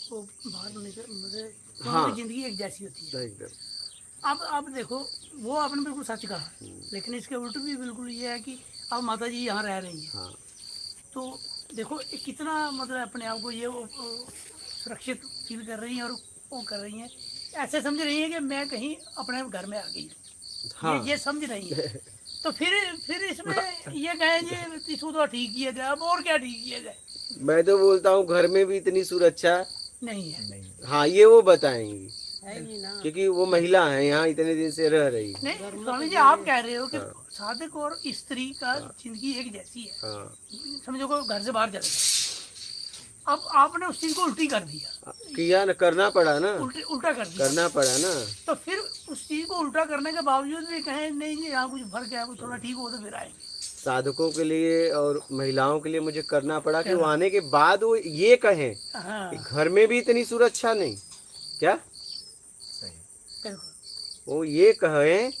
[SPEAKER 4] को बाहर निकल, मतलब दोनों की जिंदगी एक जैसी होती है।
[SPEAKER 2] एकदम।
[SPEAKER 4] अब देखो, वो आपने बिल्कुल सच कहा, लेकिन इसके उल्ट भी बिल्कुल ये है कि अब माता जी यहाँ रह रही हैं।
[SPEAKER 2] हाँ।
[SPEAKER 4] तो देखो कितना मतलब अपने आप को ये सुरक्षित फील कर रही हैं, और वो कर रही हैं, ऐसे समझ रही हैं कि मैं कहीं अपने घर में आ गई हूँ।
[SPEAKER 2] हाँ।
[SPEAKER 4] ये समझ रही हैं। तो फिर इसमें ये कहें इसको तो ठीक किया जाए, अब और क्या ठीक किया जाए?
[SPEAKER 2] मैं तो बोलता हूँ घर में भी इतनी सुरक्षा
[SPEAKER 4] नहीं है।
[SPEAKER 2] हाँ, ये वो बताएंगी, क्योंकि वो महिला है, यहाँ इतने दिन से रह रही।
[SPEAKER 4] नहीं स्वामी जी, आप कह रहे हो कि साधक और स्त्री का जिंदगी एक जैसी है।
[SPEAKER 2] हाँ।
[SPEAKER 4] समझो को घर से बाहर चले गए, अब आपने उस चीज को उल्टी कर दिया,
[SPEAKER 2] किया ना, करना पड़ा ना,
[SPEAKER 4] उल्टा कर दिया,
[SPEAKER 2] करना पड़ा ना।
[SPEAKER 4] तो फिर उस चीज को उल्टा करने के बावजूद भी कहें नहीं जी यहाँ कुछ फर्क है, वो थोड़ा ठीक हो तो फिर आएंगे।
[SPEAKER 2] साधकों के लिए और महिलाओं के लिए मुझे करना पड़ा कि वो आने के बाद वो ये कहें कि घर में भी इतनी सुरक्षा नहीं। क्या वो ये कहें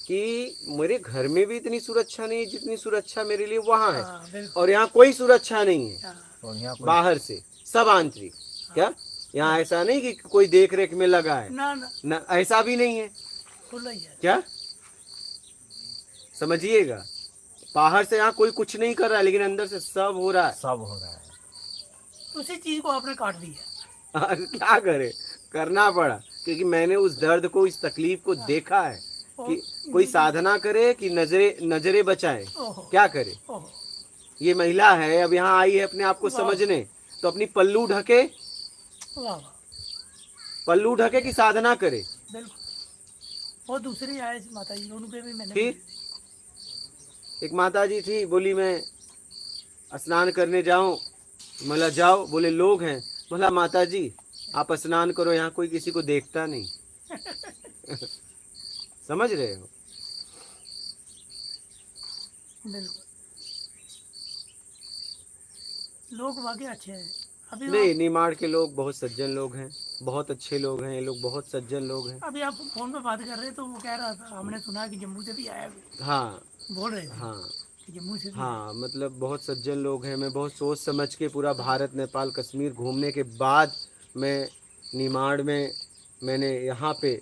[SPEAKER 2] कि मेरे घर में भी इतनी सुरक्षा नहीं है जितनी सुरक्षा मेरे लिए वहाँ है, और यहाँ कोई सुरक्षा नहीं है बाहर से, सब आंतरिक। क्या यहाँ ऐसा नहीं कि कोई देख रेख में लगा है, ना ऐसा भी नहीं है। क्या समझिएगा, बाहर से यहाँ कोई कुछ नहीं कर रहा है, लेकिन अंदर से सब हो रहा है,
[SPEAKER 6] सब हो रहा है।
[SPEAKER 4] उसी चीज को आपने काट दिया।
[SPEAKER 2] क्या करे, करना पड़ा, क्योंकि मैंने उस दर्द को, इस तकलीफ को देखा है कि कोई साधना करे कि नजरे बचाए,
[SPEAKER 4] ओहो
[SPEAKER 2] क्या करे।
[SPEAKER 4] ओहो
[SPEAKER 2] ये महिला है, अब यहाँ आई है अपने आप को समझने, तो अपनी पल्लू ढके,
[SPEAKER 4] वाह वाह
[SPEAKER 2] पल्लू ढके कि साधना करे।
[SPEAKER 4] बिल्कुल। वो दूसरी आए माता जी, उनके भी मैंने
[SPEAKER 2] फिर एक माता जी थी, बोली मैं स्नान करने जाऊं। मला जाओ, बोले लोग हैं। बोला माता जी आप स्नान करो, यहाँ कोई किसी को देखता नहीं। समझ रहे हो।
[SPEAKER 4] बिल्कुल। लोग वाकई अच्छे हैं। अभी
[SPEAKER 2] नहीं, निमाड़ के लोग बहुत सज्जन लोग हैं, बहुत अच्छे लोग हैं, ये लोग बहुत सज्जन लोग हैं।
[SPEAKER 4] अभी आप फोन पे बात कर रहे तो वो कह रहा था, हमने सुना कि जम्मू से भी आया है।
[SPEAKER 2] हाँ
[SPEAKER 4] बोल रहे थे
[SPEAKER 2] हाँ
[SPEAKER 4] कि जम्मू से भी
[SPEAKER 2] हाँ, मतलब बहुत सज्जन लोग हैं। मैं बहुत सोच समझ के पूरा भारत, नेपाल, कश्मीर घूमने के बाद मैं निमाड़ में, मैंने यहाँ पे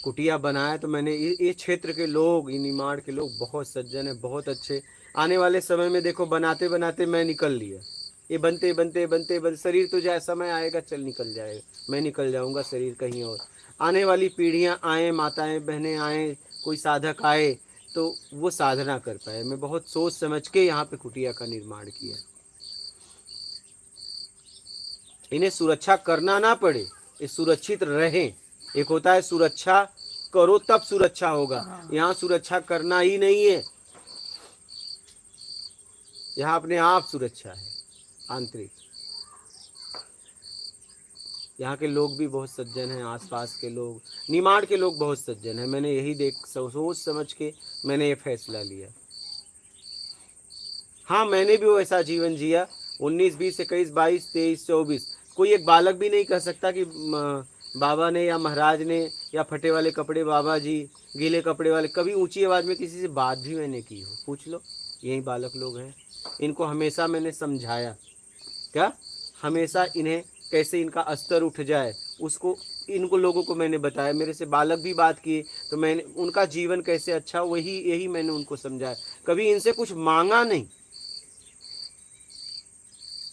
[SPEAKER 2] कुटिया बनाया। तो मैंने ये क्षेत्र के लोग, ये निमाड़ के लोग बहुत सज्जन हैं, बहुत अच्छे। आने वाले समय में देखो, बनाते बनाते मैं निकल लिया, ये बनते बनते बनते बनते शरीर तो जाए, समय आएगा चल निकल जाएगा, मैं निकल जाऊंगा शरीर कहीं और। आने वाली पीढ़ियां आए, माताएं बहनें आए, कोई साधक आए तो वो साधना कर पाए। मैं बहुत सोच समझ के यहाँ पे कुटिया का निर्माण किया। इन्हें सुरक्षा करना ना पड़े, ये सुरक्षित रहें। एक होता है सुरक्षा करो तब सुरक्षा होगा, यहाँ सुरक्षा करना ही नहीं है, यहाँ अपने आप सुरक्षा है आंतरिक। यहाँ के लोग भी बहुत सज्जन हैं, आसपास के लोग, निमाड़ के लोग बहुत सज्जन हैं। मैंने यही सोच समझ के मैंने ये फैसला लिया। हाँ, मैंने भी वैसा जीवन जिया, 19, 20, 21, 22, 23, 24। कोई एक बालक भी नहीं कह सकता कि बाबा ने या महाराज ने या फटे वाले कपड़े बाबा जी, गीले कपड़े वाले, कभी ऊंची आवाज़ में किसी से बात भी मैंने की हो, पूछ लो। यही बालक लोग हैं, इनको हमेशा मैंने समझाया, क्या हमेशा इन्हें कैसे इनका स्तर उठ जाए, उसको इनको लोगों को मैंने बताया। मेरे से बालक भी बात किए तो मैंने उनका जीवन कैसे अच्छा, वही यही मैंने उनको समझाया। कभी इनसे कुछ मांगा नहीं।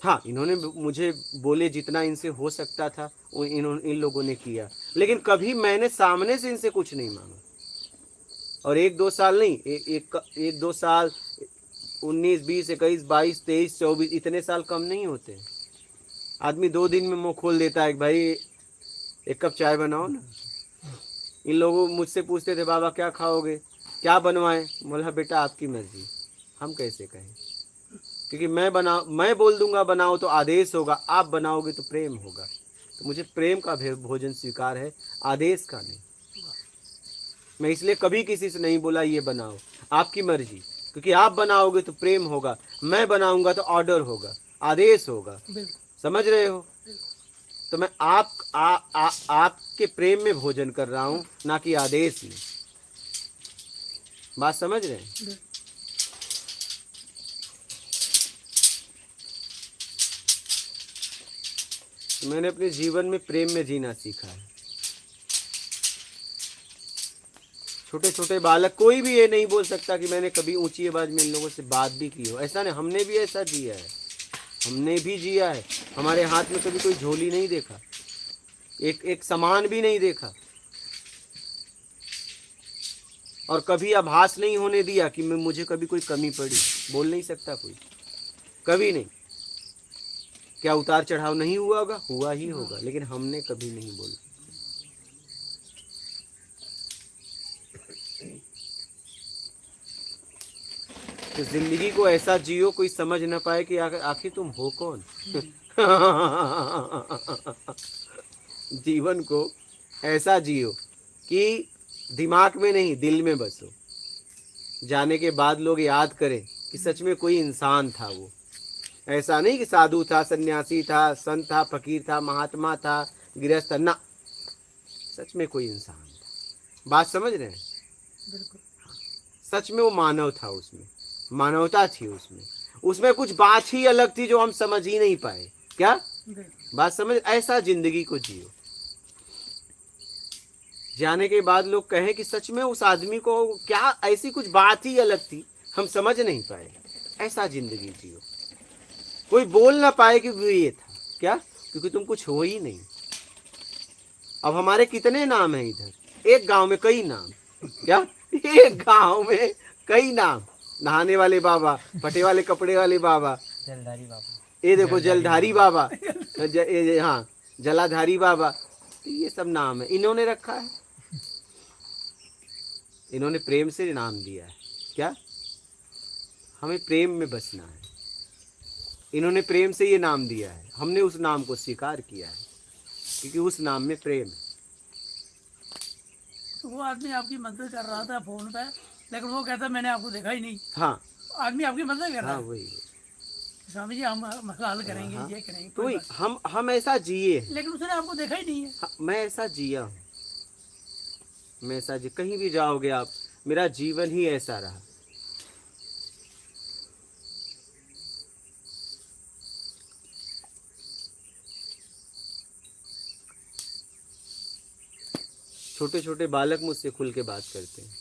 [SPEAKER 2] हाँ, इन्होंने मुझे बोले जितना इनसे हो सकता था इन लोगों ने किया, लेकिन कभी मैंने सामने से इनसे कुछ नहीं मांगा। और 1-2 साल नहीं, 1-2 साल, 19, 20, 21, 22, 23, 24, इतने साल कम नहीं होते। आदमी 2 दिन में मुंह खोल देता है कि भाई 1 कप चाय बनाओ ना। इन लोगों मुझसे पूछते थे बाबा क्या खाओगे, क्या बनवाएं। बोला बेटा आपकी मर्जी, हम कैसे कहें, क्योंकि मैं बोल दूंगा बनाओ तो आदेश होगा, आप बनाओगे तो प्रेम होगा। तो मुझे प्रेम का भोजन स्वीकार है, आदेश का नहीं। मैं इसलिए कभी किसी से नहीं बोला ये बनाओ, आपकी मर्जी, क्योंकि आप बनाओगे तो प्रेम होगा, मैं बनाऊंगा तो ऑर्डर होगा, आदेश होगा। समझ रहे हो। तो मैं आपके प्रेम में भोजन कर रहा हूं, ना कि आदेश में। बात समझ रहे हैं। तो मैंने अपने जीवन में प्रेम में जीना सीखा है। छोटे छोटे बालक, कोई भी ये नहीं बोल सकता कि मैंने कभी ऊंची आवाज में इन लोगों से बात भी की हो, ऐसा नहीं। हमने भी ऐसा जिया है, हमने भी जिया है। हमारे हाथ में कभी कोई झोली नहीं देखा, एक सामान भी नहीं देखा, और कभी आभास नहीं होने दिया कि मुझे कभी कोई कमी पड़ी। बोल नहीं सकता कोई, कभी नहीं। क्या उतार चढ़ाव नहीं हुआ होगा, हुआ ही होगा, लेकिन हमने कभी नहीं बोला। तो जिंदगी को ऐसा जियो कोई समझ ना पाए कि आखिर तुम हो कौन। जीवन को ऐसा जियो कि दिमाग में नहीं, दिल में बसो। जाने के बाद लोग याद करें कि सच में कोई इंसान था वो। ऐसा नहीं कि साधु था, सन्यासी था, संत था, फकीर था, महात्मा था, गृहस्थ, ना, सच में कोई इंसान था। बात समझ रहे हैं।
[SPEAKER 4] बिल्कुल।
[SPEAKER 2] सच में वो मानव था, उसमें मानवता थी, उसमें कुछ बात ही अलग थी जो हम समझ ही नहीं पाए। क्या बात समझ। ऐसा जिंदगी को जियो, जाने के बाद लोग कहें कि सच में उस आदमी को क्या ऐसी कुछ बात ही अलग थी, हम समझ नहीं पाए। ऐसा जिंदगी जियो। कोई बोल ना पाए कि वो ये था। क्या? क्योंकि तुम कुछ हो ही नहीं। अब हमारे कितने नाम हैं इधर, एक गांव में कई नाम। क्या? एक गांव में कई नाम। नहाने वाले बाबा, फटे वाले कपड़े वाले बाबा,
[SPEAKER 7] जलधारी बाबा।
[SPEAKER 2] ये देखो जलधारी बाबा, हाँ जलाधारी बाबा, तो ये सब नाम है इन्होंने रखा है। इन्होंने प्रेम से नाम दिया है। क्या? हमें प्रेम में बसना है। इन्होंने प्रेम से ये नाम दिया है, हमने उस नाम को स्वीकार किया है क्योंकि उस नाम में प्रेम है।
[SPEAKER 4] तो वो आदमी आपकी मदद कर रहा था फोन पे, लेकिन वो कहता मैंने आपको देखा ही नहीं।
[SPEAKER 2] हाँ
[SPEAKER 4] आदमी आपकी मदद कर रहा
[SPEAKER 2] हाँ
[SPEAKER 4] है।
[SPEAKER 2] वही।
[SPEAKER 4] स्वामी जी हम मसला हल करेंगे,
[SPEAKER 2] हाँ,
[SPEAKER 4] ये करेंगे,
[SPEAKER 2] तो
[SPEAKER 4] कोई
[SPEAKER 2] वही
[SPEAKER 4] बात
[SPEAKER 2] हम ऐसा जिए हैं।
[SPEAKER 4] नहीं। लेकिन उसने आपको देखा ही नहीं है।
[SPEAKER 2] हाँ, मैं ऐसा जिया हूँ। मैं ऐसा जी, कहीं भी जाओगे आप, मेरा जीवन ही ऐसा रहा। छोटे छोटे बालक मुझसे खुल के बात करते हैं।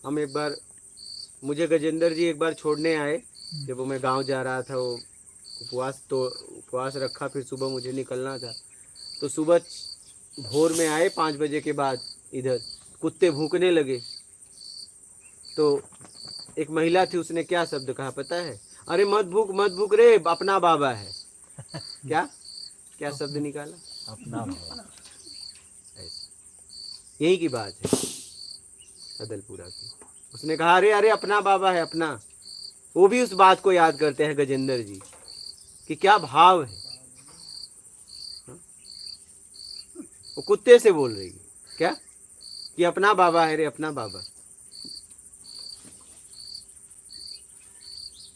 [SPEAKER 2] हम एक बार, मुझे गजेंद्र जी एक बार छोड़ने आए, जब वो मैं गांव जा रहा था, वो उपवास रखा, फिर सुबह मुझे निकलना था। तो सुबह भोर में आए 5 बजे के बाद, इधर कुत्ते भूकने लगे। तो एक महिला थी, उसने क्या शब्द कहा पता है? अरे मत भूक रे, अपना बाबा है। क्या क्या शब्द निकाला?
[SPEAKER 6] अपना बाबा।
[SPEAKER 2] यही की बात है अदलपुरा की। उसने कहा अरे अरे अपना बाबा है, अपना। वो भी उस बात को याद करते हैं गजेंद्र जी कि क्या भाव है। हाँ? वो कुत्ते से बोल रही है क्या कि अपना बाबा है रे, अपना बाबा।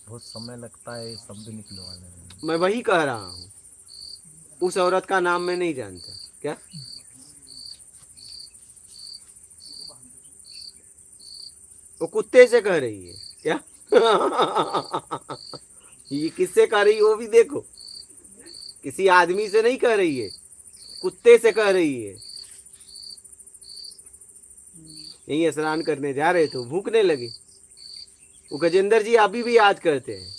[SPEAKER 6] बहुत समय लगता है ये शब्द निकलवाने में।
[SPEAKER 2] मैं वही कह रहा हूँ, उस औरत का नाम मैं नहीं जानता। क्या? वो कुत्ते से कह रही है क्या? ये किससे कह रही है वो भी देखो, किसी आदमी से नहीं कह रही है, कुत्ते से कह रही है। यही स्नान करने जा रहे थे, भूखने लगे। वो गजेंद्र जी अभी भी याद करते हैं।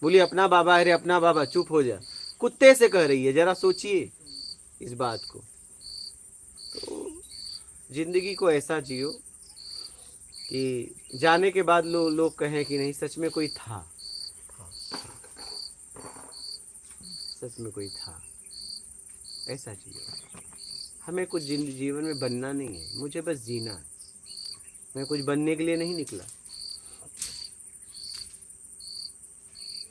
[SPEAKER 2] बोली अपना बाबा है रे, अपना बाबा, चुप हो जा। कुत्ते से कह रही है, जरा सोचिए इस बात को। तो जिंदगी को ऐसा जियो कि जाने के बाद लोग कहें कि नहीं सच में कोई था, सच में कोई था। ऐसा जियो। हमें कुछ जीवन में बनना नहीं है, मुझे बस जीना है। मैं कुछ बनने के लिए नहीं निकला।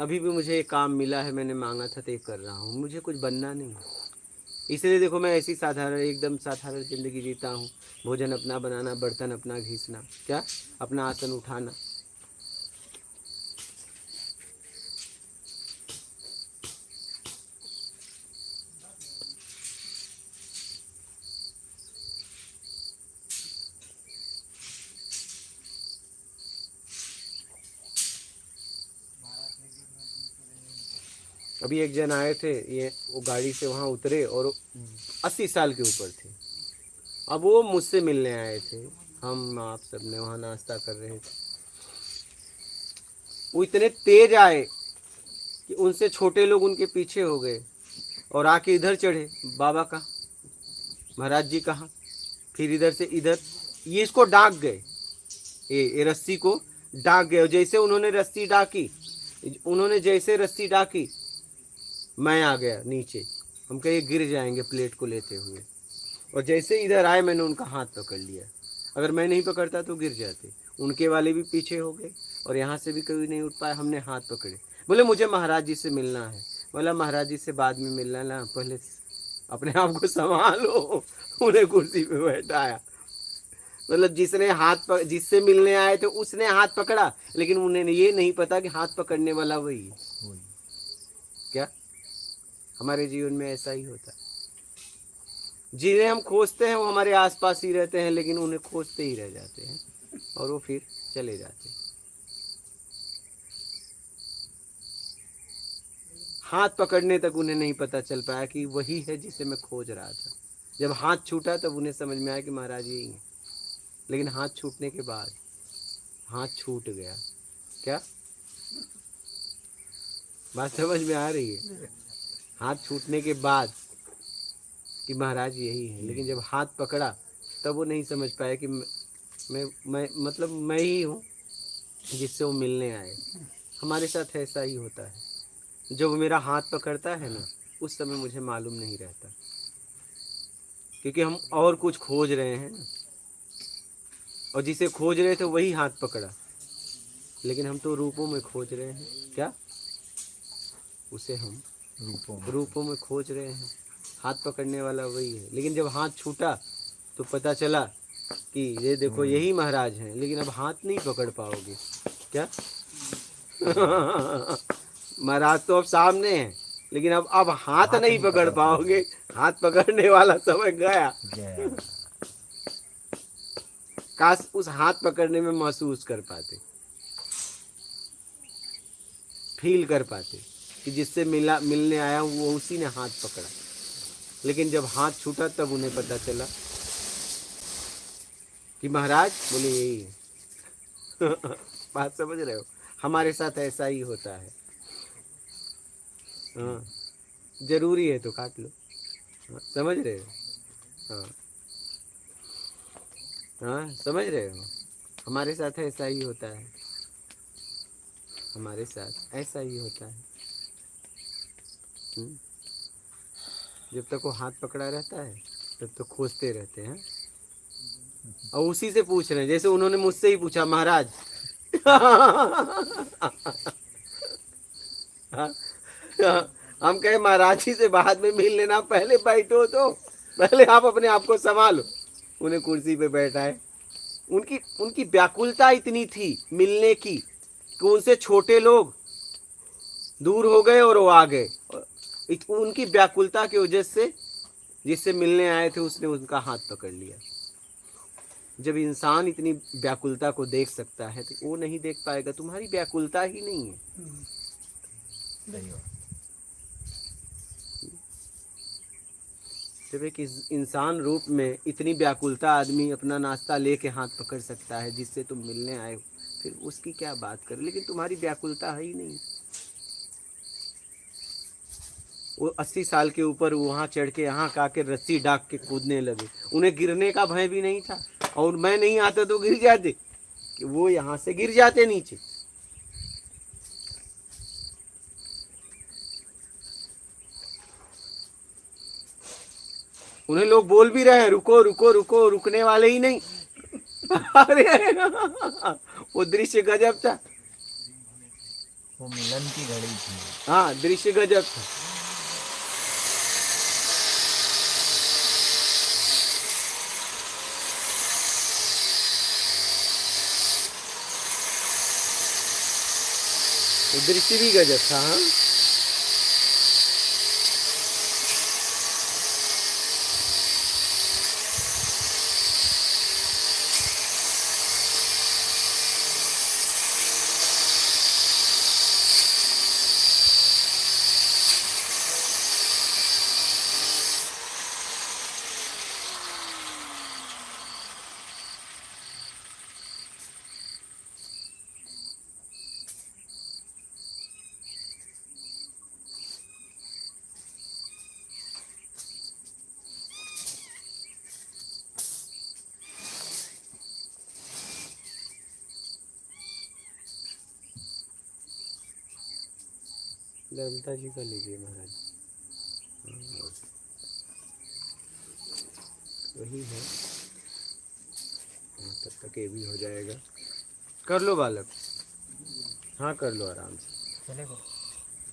[SPEAKER 2] अभी भी मुझे एक काम मिला है, मैंने मांगा था तो ये कर रहा हूँ। मुझे कुछ बनना नहीं है, इसलिए देखो मैं ऐसी साधारण, एकदम साधारण जिंदगी जीता हूँ। भोजन अपना बनाना, बर्तन अपना घिसना, क्या अपना आसन उठाना। अभी एक जन आए थे, ये वो गाड़ी से वहाँ उतरे और 80 साल के ऊपर थे। अब वो मुझसे मिलने आए थे, हम आप सब ने वहाँ नाश्ता कर रहे थे। वो इतने तेज आए कि उनसे छोटे लोग उनके पीछे हो गए और आके इधर चढ़े। बाबा कहाँ, महाराज जी कहाँ, फिर इधर से इधर, ये इसको डाक गए, ये रस्सी को डाक गए। और जैसे उन्होंने रस्सी डाकी, जैसे रस्सी डाकी, मैं आ गया नीचे। हम कहे गिर जाएंगे प्लेट को लेते हुए। और जैसे इधर आए, मैंने उनका हाथ पकड़ लिया। अगर मैं नहीं पकड़ता तो गिर जाते। उनके वाले भी पीछे हो गए और यहाँ से भी कोई नहीं उठ पाया। हमने हाथ पकड़े, बोले मुझे महाराज जी से मिलना है। बोला महाराज जी से बाद में मिलना ना, पहले अपने आप को संभालो। उन्हें कुर्सी पे बैठाया। मतलब जिससे मिलने आए थे उसने हाथ पकड़ा, लेकिन उन्हें ये नहीं पता कि हाथ पकड़ने वाला वही है। क्या हमारे जीवन में ऐसा ही होता है? जिन्हें हम खोजते हैं वो हमारे आसपास ही रहते हैं, लेकिन उन्हें खोजते ही रह जाते हैं और वो फिर चले जाते हैं। हाथ पकड़ने तक उन्हें नहीं पता चल पाया कि वही है जिसे मैं खोज रहा था। जब हाथ छूटा तब उन्हें समझ में आया कि महाराज यही है। लेकिन हाथ छूटने के बाद हाथ छूट गया। क्या बात समझ में आ रही है? हाथ छूटने के बाद कि महाराज यही है, लेकिन जब हाथ पकड़ा तब वो नहीं समझ पाया कि मैं मतलब मैं ही हूँ जिससे वो मिलने आए। हमारे साथ ऐसा ही होता है। जब वो मेरा हाथ पकड़ता है ना, उस समय मुझे मालूम नहीं रहता, क्योंकि हम और कुछ खोज रहे हैं ना, और जिसे खोज रहे थे वही हाथ पकड़ा, लेकिन हम तो रूपों में खोज रहे हैं। क्या उसे हम रूपों में खोज रहे हैं। हाथ पकड़ने वाला वही है, लेकिन जब हाथ छूटा तो पता चला कि ये देखो यही महाराज हैं, लेकिन अब हाथ नहीं पकड़ पाओगे। क्या महाराज तो अब सामने हैं, लेकिन अब हाथ नहीं पकड़ पाओगे। हाथ पकड़ने वाला समय गया। काश उस हाथ पकड़ने में महसूस कर पाते, फील कर पाते कि जिससे मिलने आया हूँ वो उसी ने हाथ पकड़ा। लेकिन जब हाथ छूटा तब उन्हें पता चला कि महाराज बोले यही है। बात समझ रहे हो? हमारे साथ ऐसा ही होता है। हाँ, जरूरी है तो काट लो। हाँ, समझ रहे हो? हाँ हाँ, समझ रहे हो? हमारे साथ ऐसा ही होता है। हमारे साथ ऐसा ही होता है। जब तक वो हाथ पकड़ा रहता है तब तक खोजते रहते हैं, और उसी से पूछ रहे हैं, जैसे उन्होंने मुझसे ही पूछा, महाराज हम कहे महाराज जी से बाद में मिल लेना, पहले बैठो तो, पहले आप अपने आप को संभालो। उन्हें कुर्सी पे बैठाए। उनकी व्याकुलता इतनी थी मिलने की कि उनसे छोटे लोग दूर हो गए और वो आ गए। उनकी व्याकुलता की वजह से जिससे मिलने आए थे उसने उनका हाथ पकड़ लिया। जब इंसान इतनी व्याकुलता को देख सकता है तो वो नहीं देख पाएगा? तुम्हारी व्याकुलता ही नहीं है। जब एक इंसान रूप में इतनी व्याकुलता आदमी अपना नाश्ता लेके हाथ पकड़ सकता है जिससे तुम मिलने आए हो, फिर उसकी क्या बात करें? लेकिन तुम्हारी व्याकुलता है ही नहीं। वो 80 साल के ऊपर वहाँ चढ़ के यहाँ का के रस्सी डाक के कूदने लगे। उन्हें गिरने का भय भी नहीं था, और मैं नहीं आता तो गिर जाते, कि वो यहाँ से गिर जाते नीचे। उन्हें लोग बोल भी रहे हैं, रुको रुको रुको, रुकने वाले ही नहीं। अरे वो दृश्य गजब था।
[SPEAKER 6] वो मिलन की घड़ी थी।
[SPEAKER 2] हाँ, दृश्य गजब था। वो दृश्य भी गजब था। हाँ, ललिता जी का लीजिए महाराज। वही है। तब तक ये भी हो जाएगा। कर लो बालक। हाँ, कर लो आराम से।
[SPEAKER 7] चलेगा?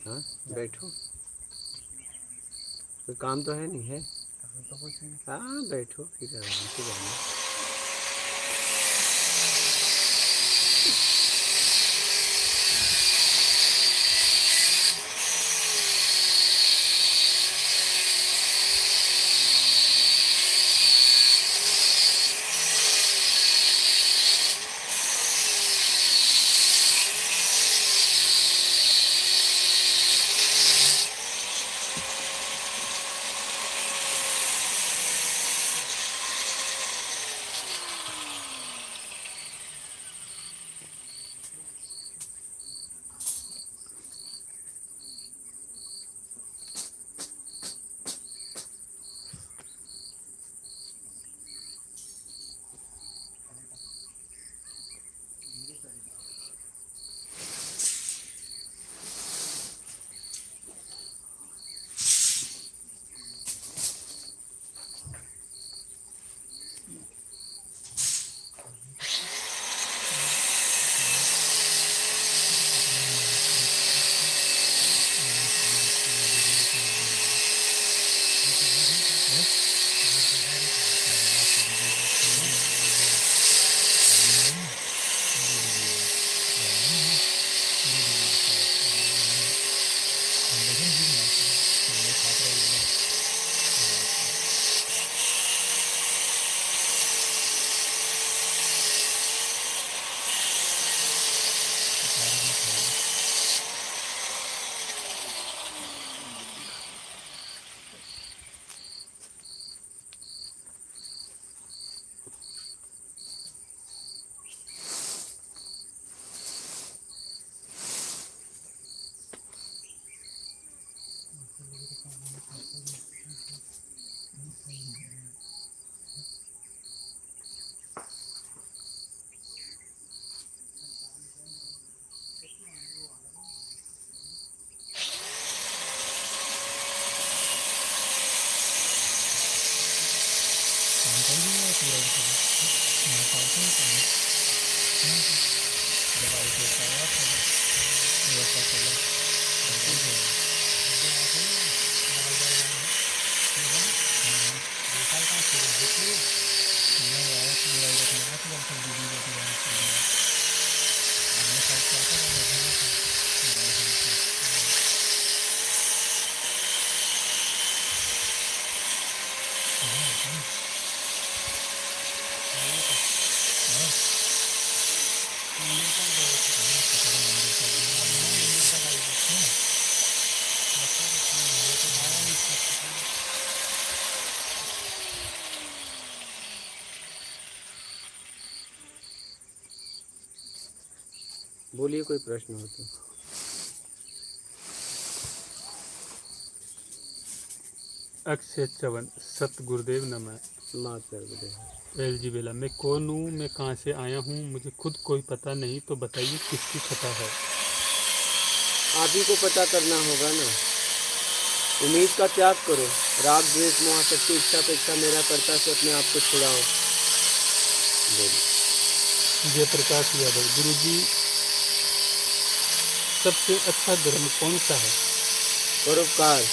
[SPEAKER 2] हाँ, बैठो। कोई काम तो है नहीं है?
[SPEAKER 7] तो कुछ नहीं।
[SPEAKER 2] हाँ, बैठो फिर आराम से जाना।
[SPEAKER 7] काम कर दिया पूरा भी करा यहाँ पालते हैं काम दवाई से करवा था वैसा चला
[SPEAKER 2] बोलिए, कोई प्रश्न हो तो।
[SPEAKER 5] अक्षय चवन सत गुरुदेव नमः।
[SPEAKER 2] माँ सर्वदेव।
[SPEAKER 5] एलजी बेला, मैं कौन हूँ, मैं कहाँ से आया हूँ, मुझे खुद कोई पता नहीं, तो बताइए किसकी खता है।
[SPEAKER 2] आप ही को पता करना होगा ना। उम्मीद का त्याग करो, राग द्वेष मोह शक्ति इच्छा अपेक्षा मेरा कर्ता से अपने आप को छुड़ाओ। बोलिए।
[SPEAKER 5] जयप्रकाश यादव, गुरुजी सबसे अच्छा धर्म कौन सा है।
[SPEAKER 2] परोपकार।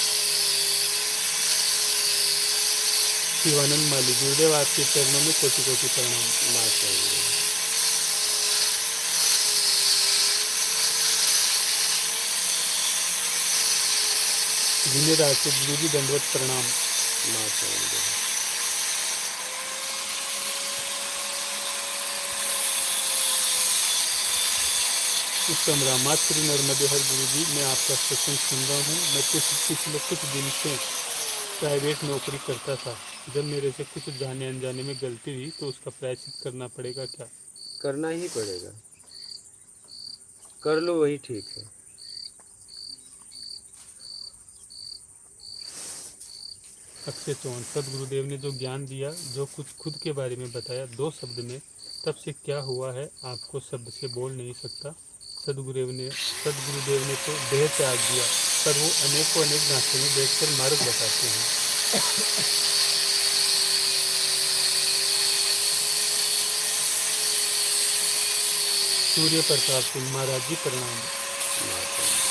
[SPEAKER 5] शिवानंद माली, गुरुदेव आपके चरणों में कोटि कोटि प्रणाम।
[SPEAKER 2] माँ सर्वदेव।
[SPEAKER 5] विनय राजपूत, गुरुजी दंडवत प्रणाम।
[SPEAKER 2] माँ सर्वदेव।
[SPEAKER 5] उत्तम राम, मातृ नर्मदे हर गुरुजी, मैं आपका सत्संग सुन रहा हूँ। मैं पिछले कुछ दिन से प्राइवेट नौकरी करता था। जब मेरे से कुछ जाने अनजाने में गलती हुई तो उसका प्रायश्चित करना पड़ेगा क्या।
[SPEAKER 2] करना ही पड़ेगा, कर लो, वही ठीक है।
[SPEAKER 5] अक्षय चौहान, सदगुरुदेव ने जो ज्ञान दिया, जो कुछ खुद के बारे में बताया 2 शब्द में, तब से क्या हुआ है आपको शब्द से बोल नहीं सकता। सदगुरुदेव ने तो देह त्याग दिया, पर वो अनेक ढांचे में बैठकर मार्ग बताते हैं। सूर्य प्रताप सिंह महाराज जी प्रणाम।
[SPEAKER 2] माँ सर्वदेव।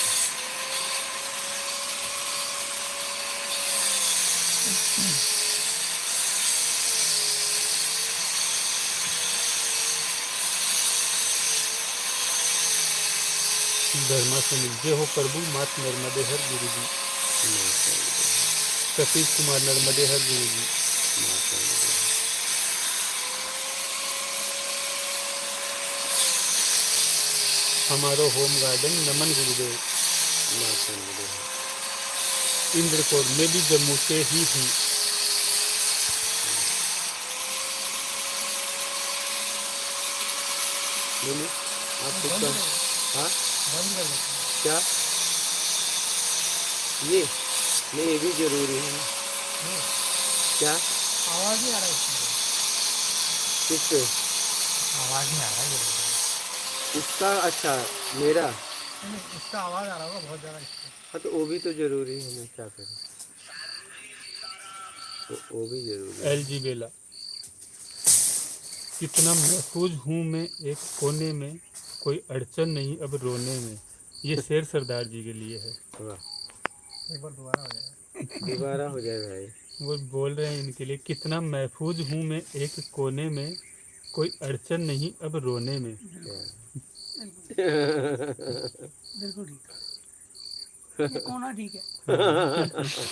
[SPEAKER 5] धर्मा सुनील, जय हो प्रभु मात नर्मदे हर गुरु जी।
[SPEAKER 2] माँ सर्वदेव।
[SPEAKER 5] सतीश कुमार, नर्मदे हर गुरु जी।
[SPEAKER 2] माँ सर्वदेव।
[SPEAKER 5] हमारो होम गार्डन, नमन गुरुदेव।
[SPEAKER 2] माँ सर्वदेव।
[SPEAKER 5] इंद्र कौर, मैं भी जम्मू से ही हूँ।
[SPEAKER 2] बोलिए, आप कुछ
[SPEAKER 1] बंद
[SPEAKER 2] कर।
[SPEAKER 1] कर
[SPEAKER 2] हाँ,
[SPEAKER 1] बंद कर देते हैं।
[SPEAKER 2] क्या ये नहीं, ये भी जरूरी है।
[SPEAKER 1] नहीं,
[SPEAKER 2] क्या
[SPEAKER 1] आवाज़ नहीं आ रहा इसमें।
[SPEAKER 2] किससे?
[SPEAKER 1] आवाज़ नहीं आ रहा है।
[SPEAKER 2] इसका? अच्छा, मेरा।
[SPEAKER 1] नहीं, इसका आवाज़ आ रहा होगा बहुत ज़्यादा इसका।
[SPEAKER 2] हाँ, तो वो भी तो जरूरी है, मैं क्या करूँ, तो वो भी जरूरी है।
[SPEAKER 5] एलजी बेला, कितना महफूज हूँ मैं एक कोने में, कोई अड़चन नहीं अब रोने में। ये शेर सरदार जी के लिए है।
[SPEAKER 2] वाह,
[SPEAKER 1] एक बार दोबारा हो जाएगा।
[SPEAKER 2] दोबारा हो जाए भाई।
[SPEAKER 5] वो बोल रहे हैं इनके लिए, कितना महफूज हूँ मैं एक कोने में, कोई अड़चन नहीं अब रोने में।
[SPEAKER 4] बिल्कुल ठीक है, ये कोना ठीक है, ये कोना ठीक है।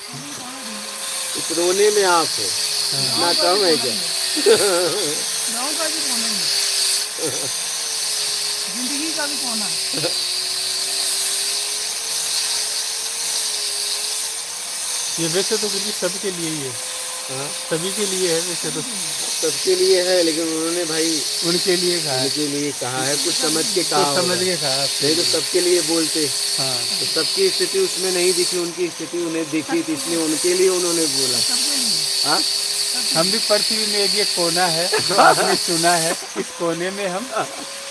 [SPEAKER 2] इस रोने में आप हो, इतना कम है क्या?
[SPEAKER 4] गाँव का भी कोना ही है, जिंदगी का भी कोना है।
[SPEAKER 5] ये वैसे तो गुरु जी सबके लिए ही है,
[SPEAKER 2] हाँ,
[SPEAKER 5] सभी के लिए है वैसे तो।
[SPEAKER 2] सबके लिए है, लेकिन उन्होंने भाई
[SPEAKER 5] उनके लिए कहा है,
[SPEAKER 2] उनके लिए कहा है, कुछ समझ के
[SPEAKER 5] तो
[SPEAKER 2] कहा
[SPEAKER 5] समझ
[SPEAKER 2] होगा।
[SPEAKER 5] के कहा।
[SPEAKER 2] नहीं तो सबके लिए बोलते,
[SPEAKER 5] हाँ,
[SPEAKER 2] तो सबकी स्थिति उसमें नहीं दिखी, उनकी स्थिति उन्हें दिखी थी, इसलिए उनके लिए उन्होंने बोला।
[SPEAKER 4] सबके लिए
[SPEAKER 2] हाँ,
[SPEAKER 5] हम भी पृथ्वी में एक ये कोना है जो आपने चुना है, इस कोने में हम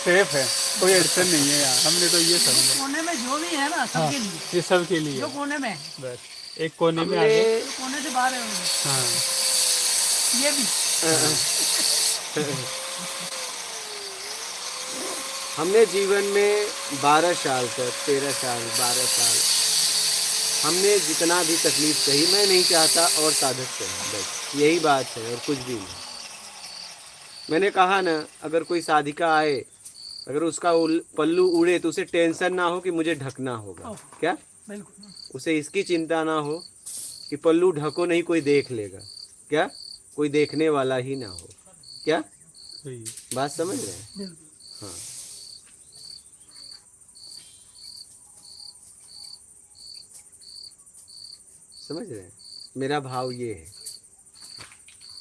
[SPEAKER 5] सेफ है, कोई अड़चन नहीं है यहाँ। हमने तो ये समझा,
[SPEAKER 4] कोने में जो भी है ना सबके लिए,
[SPEAKER 5] ये सबके लिए
[SPEAKER 4] जो
[SPEAKER 5] है।
[SPEAKER 4] कोने में है,
[SPEAKER 5] बस एक कोने में
[SPEAKER 2] हमने
[SPEAKER 5] आगे।
[SPEAKER 4] जो कोने से बाहर है उनमें,
[SPEAKER 5] हाँ,
[SPEAKER 4] ये भी
[SPEAKER 2] हमने जीवन में 12 साल तक 13 साल 12 साल हमने जितना भी तकलीफ सही, मैं नहीं चाहता और साधक सही, बस यही बात है और कुछ भी नहीं। मैंने कहा ना, अगर कोई साधिका आए, अगर उसका पल्लू उड़े तो उसे टेंशन ना हो कि मुझे ढकना होगा, क्या
[SPEAKER 4] बिल्कुल।
[SPEAKER 2] उसे इसकी चिंता ना हो कि पल्लू ढको नहीं, कोई देख लेगा, क्या कोई देखने वाला ही ना हो, क्या
[SPEAKER 5] सही है।
[SPEAKER 2] बात समझ रहे हैं?
[SPEAKER 4] बिल्कुल।
[SPEAKER 2] हाँ। समझ रहे हैं? मेरा भाव ये है।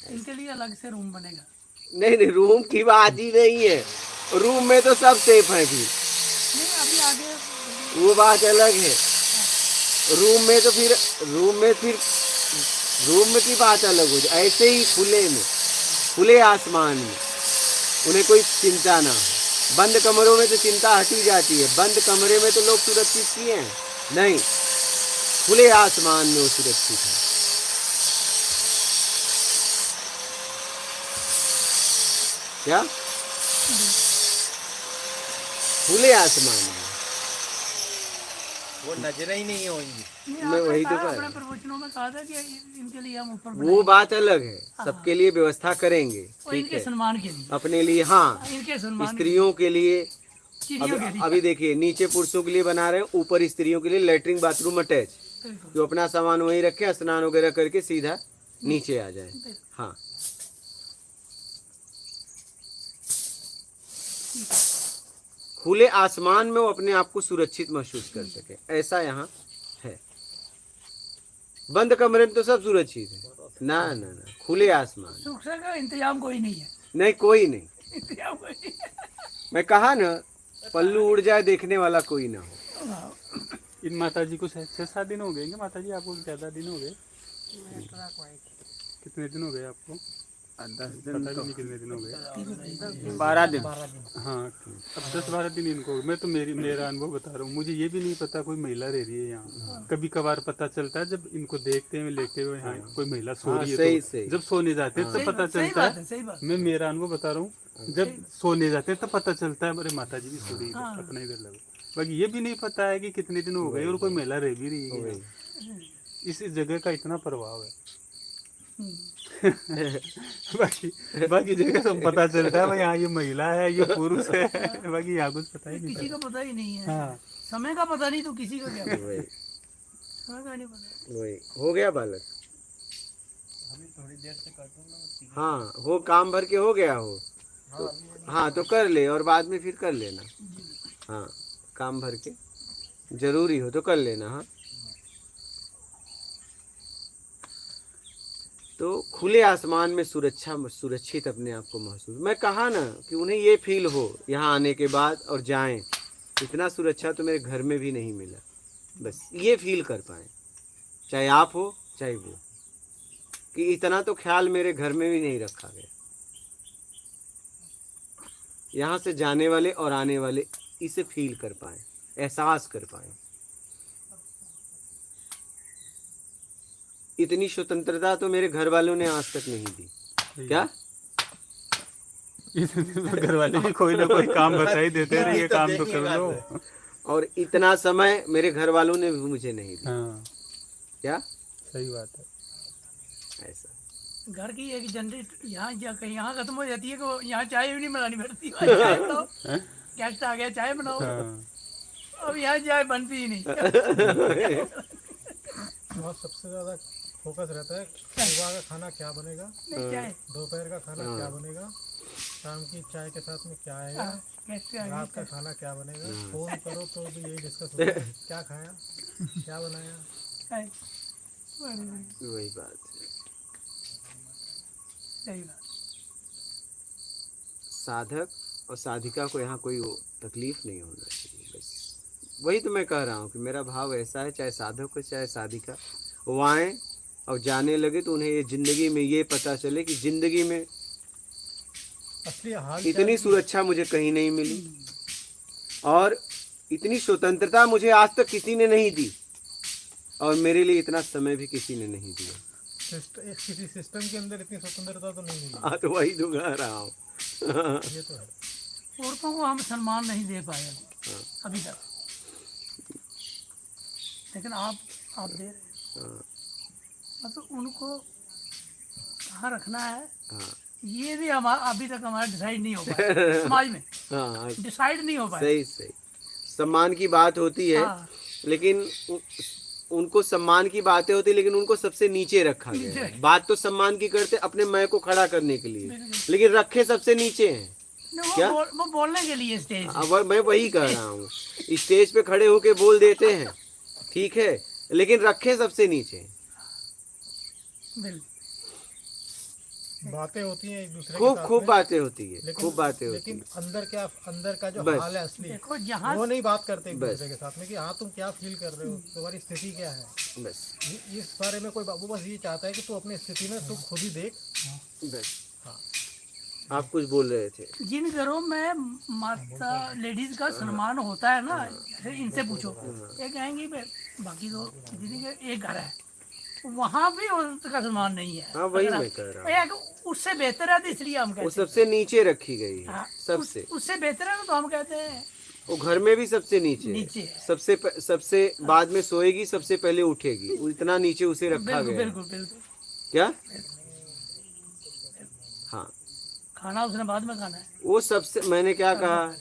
[SPEAKER 4] इनके लिए अलग से रूम बनेगा।
[SPEAKER 2] नहीं नहीं, रूम की बात ही नहीं है, रूम में तो सब सेफ है भी,
[SPEAKER 4] नहीं अभी आगे
[SPEAKER 2] वो बात अलग है। रूम में तो फिर रूम में की बात अलग हो जाए। ऐसे ही खुले आसमान में उन्हें कोई चिंता ना हो। बंद कमरों में तो चिंता हटी जाती है, बंद कमरे में तो लोग सुरक्षित किए हैं, नहीं, खुले आसमान में वो सुरक्षित है। क्या खुले आसमान में
[SPEAKER 6] वो नजरें ही नहीं होंगी।
[SPEAKER 2] मैं वही तो कह रहा
[SPEAKER 4] अपने
[SPEAKER 2] हूं।
[SPEAKER 4] प्रवचनों में कहा था कि इनके लिए हम ऊपर
[SPEAKER 2] वो बात अलग है, सबके लिए व्यवस्था करेंगे,
[SPEAKER 4] और
[SPEAKER 2] ठीक
[SPEAKER 4] इनके
[SPEAKER 2] है,
[SPEAKER 4] सम्मान के लिए,
[SPEAKER 2] अपने लिए, हाँ,
[SPEAKER 4] इनके सम्मान
[SPEAKER 2] स्त्रियों के लिए।
[SPEAKER 4] चिड़ियों के लिए।
[SPEAKER 2] अभी देखिए, नीचे पुरुषों के लिए बना रहे हैं, ऊपर स्त्रियों के लिए लैट्रिन बाथरूम अटैच,
[SPEAKER 4] बिल्कुल।
[SPEAKER 2] जो अपना सामान वहीं रखे, स्नान वगैरह करके सीधा नीचे आ जाए। हाँ, खुले आसमान में वो अपने आप को सुरक्षित महसूस कर सके, ऐसा यहाँ है। बंद कमरे में तो सब सुरक्षित है, ना ना ना, खुले आसमान,
[SPEAKER 4] सुरक्षा का इंतजाम कोई नहीं है।
[SPEAKER 2] नहीं कोई नहीं।
[SPEAKER 4] इंतजाम कोई नहीं है।
[SPEAKER 2] मैं कहा ना, पल्लू उड़ जाए देखने वाला कोई ना हो।
[SPEAKER 5] इन माता जी को 6-7 दिन हो गए क्या माता जी? आपको ज़्यादा दिन हो गए? कितने दिन हो गए आपको?
[SPEAKER 3] 10
[SPEAKER 5] पता
[SPEAKER 3] दिन
[SPEAKER 5] भी
[SPEAKER 3] तो
[SPEAKER 5] नहीं कितने दिन हो गए।
[SPEAKER 3] 12 दिन।
[SPEAKER 5] हाँ, अब 10-12 दिन इनको। मैं तो मेरा अनुभव बता रहा हूँ, मुझे ये भी नहीं पता कोई महिला रह रही है यहाँ। कभी कभार पता चलता है जब इनको देखते हैं लेटे हुए, यहाँ कोई महिला सो
[SPEAKER 2] हाँ,
[SPEAKER 5] रही है,
[SPEAKER 2] सही,
[SPEAKER 5] तो
[SPEAKER 2] सही।
[SPEAKER 5] जब सोने जाते हैं तब पता
[SPEAKER 4] सही
[SPEAKER 5] चलता
[SPEAKER 4] बात
[SPEAKER 5] है।
[SPEAKER 4] है, सही बात।
[SPEAKER 5] मैं मेरा अनुभव बता रहा हूँ, जब सोने जाते हैं तब पता चलता है अरे माता जी भी सो रही है, अपना इधर लगा। बाकी ये भी नहीं पता है कि कितने दिन हो गए और कोई महिला रह भी रही है। इस जगह का इतना प्रभाव है। बाकी जगह सब पता चलता है भाई, हाँ ये महिला है, ये पुरुष है, बाकी यहाँ कुछ पता ही नहीं
[SPEAKER 4] किसी का पता ही नहीं है।
[SPEAKER 5] हाँ।
[SPEAKER 4] समय का पता नहीं तो किसी का क्या पता?
[SPEAKER 2] वही
[SPEAKER 4] समय का नहीं पता।
[SPEAKER 2] वही हो गया बालक।
[SPEAKER 7] थोड़ी देर से कर दूंगा।
[SPEAKER 2] हाँ, वो काम भर के हो गया हो तो, हाँ तो कर ले, और बाद में फिर कर लेना। हाँ, काम भर के जरूरी हो तो कर लेना। हाँ, तो खुले आसमान में सुरक्षित अपने आप को महसूस। मैं कहा ना कि उन्हें ये फील हो यहाँ आने के बाद और जाएं, इतना सुरक्षा तो मेरे घर में भी नहीं मिला, बस ये फील कर पाए, चाहे आप हो चाहे वो, कि इतना तो ख्याल मेरे घर में भी नहीं रखा गया। यहाँ से जाने वाले और आने वाले इसे फील कर पाए, एहसास कर पाए। इतनी स्वतंत्रता तो मेरे घर वालों ने आज तक नहीं दी। क्या
[SPEAKER 5] घर वाले भी कोई ना कोई काम बता ही देते रहे, ये काम तो कर लो।
[SPEAKER 2] और इतना समय मेरे घर वालों ने भी मुझे नहीं दिया।
[SPEAKER 5] हाँ,
[SPEAKER 2] क्या
[SPEAKER 5] सही बात है।
[SPEAKER 2] ऐसा
[SPEAKER 4] घर की एक जनरेट यहाँ खत्म हो जाती है कि यहाँ चाय भी नहीं बनानी पड़ती। चाय बनाओ, गेस्ट आ गया चाय बनाओ।
[SPEAKER 5] हाँ,
[SPEAKER 4] अब यहाँ चाय बनती ही नहीं।
[SPEAKER 1] वहाँ सबसे ज़्यादा फोकस रहता है सुबह का खाना क्या बनेगा,
[SPEAKER 4] नहीं चाय।
[SPEAKER 1] दोपहर का खाना क्या बनेगा, शाम की चाय के साथ में क्या आएगा,
[SPEAKER 4] गेस्ट आ
[SPEAKER 1] रात का
[SPEAKER 4] गए।
[SPEAKER 1] खाना क्या बनेगा। फोन करो तो भी यही डिस्कस होता है, क्या खाया, क्या बनाया।
[SPEAKER 4] चाय। बड़ी बड़ी
[SPEAKER 2] वही बात है।
[SPEAKER 4] सही बात।
[SPEAKER 2] साधक और साधिका को यहाँ कोई वो तकलीफ नहीं होना चाहिए, बस वही तो मैं कह रहा हूँ कि मेरा भाव ऐसा है, चाहे साधक हो चाहे साधिका, वो आए और जाने लगे तो उन्हें ये जिंदगी में ये पता चले कि जिंदगी में
[SPEAKER 1] असली हाल
[SPEAKER 2] इतनी सुरक्षा मुझे कहीं नहीं मिली और इतनी स्वतंत्रता मुझे आज तक किसी ने नहीं दी, और मेरे लिए इतना समय भी किसी ने नहीं दिया।
[SPEAKER 1] किसी सिस्टम के अंदर इतनी स्वतंत्रता तो नहीं मिली।
[SPEAKER 2] हाँ तो वही तो कह रहा हूँ।
[SPEAKER 1] ये तो है।
[SPEAKER 4] औरतों को हम सम्मान नहीं दे पाए अभी तक, लेकिन आप दे रहे हैं। मतलब उनको कहाँ रखना है, ये भी हमारा अभी तक हमारा डिसाइड नहीं हो पाया समाज में,
[SPEAKER 2] हाँ
[SPEAKER 4] डिसाइड नहीं हो पाया।
[SPEAKER 2] सही सही, सम्मान की बात होती है,
[SPEAKER 4] हाँ।
[SPEAKER 2] लेकिन उनको सम्मान की बातें होती, लेकिन उनको सबसे नीचे रखा गया है। बात तो सम्मान की करते अपने मैं को खड़ा करने के लिए, लेकिन रखे सबसे नीचे हैं। क्या?
[SPEAKER 4] वो बोलने के लिए स्टेज,
[SPEAKER 2] अब मैं वही कह रहा हूँ, स्टेज पे खड़े होके बोल देते हैं, ठीक है, लेकिन रखे सबसे नीचे हैं।
[SPEAKER 1] बातें होती हैं एक दूसरे के
[SPEAKER 2] खूब
[SPEAKER 1] साथ
[SPEAKER 2] खूब
[SPEAKER 1] में,
[SPEAKER 2] बातें होती है,
[SPEAKER 1] लेकिन
[SPEAKER 2] खूब बातें होती
[SPEAKER 1] लेकिन
[SPEAKER 2] है।
[SPEAKER 1] अंदर का जो
[SPEAKER 2] बस।
[SPEAKER 1] हाल है असली,
[SPEAKER 4] देखो जहाँ
[SPEAKER 1] वो नहीं बात करते एक
[SPEAKER 2] बस।
[SPEAKER 1] दूसरे के साथ में कि हाँ तुम क्या फील कर रहे हो, तुम्हारी स्थिति क्या है।
[SPEAKER 2] बस
[SPEAKER 1] इस बारे में कोई बाबू बस ये चाहता है कि तू अपनी स्थिति में तू खुद ही देख।
[SPEAKER 2] बस।
[SPEAKER 1] हाँ।
[SPEAKER 2] आप कुछ बोल रहे थे।
[SPEAKER 4] जिन घरों में माता लेडीज का सम्मान होता है ना, जैसे इनसे पूछो, ये कहेंगे बाकी तो दीदी के एक घर है, वहाँ भी औरत का सम्मान नहीं है।
[SPEAKER 2] हाँ वही मैं कह रहा हूँ,
[SPEAKER 4] उससे बेहतर है, तो इसलिए हम
[SPEAKER 2] वो
[SPEAKER 4] कहते
[SPEAKER 2] सबसे नीचे रखी गई है।
[SPEAKER 4] हैं
[SPEAKER 2] सबसे
[SPEAKER 4] उससे बेहतर है ना, तो हम कहते हैं
[SPEAKER 2] वो घर में भी सबसे नीचे
[SPEAKER 4] नीचे
[SPEAKER 2] है।
[SPEAKER 4] है।
[SPEAKER 2] सबसे बाद में सोएगी, सबसे पहले उठेगी, वो इतना नीचे उसे रखा
[SPEAKER 4] बिल्कुल
[SPEAKER 2] गया है।
[SPEAKER 4] बिल्कुल बिल्कुल।
[SPEAKER 2] क्या? हाँ,
[SPEAKER 4] खाना उसने बाद में खाना है।
[SPEAKER 2] वो सबसे, मैंने क्या कहा,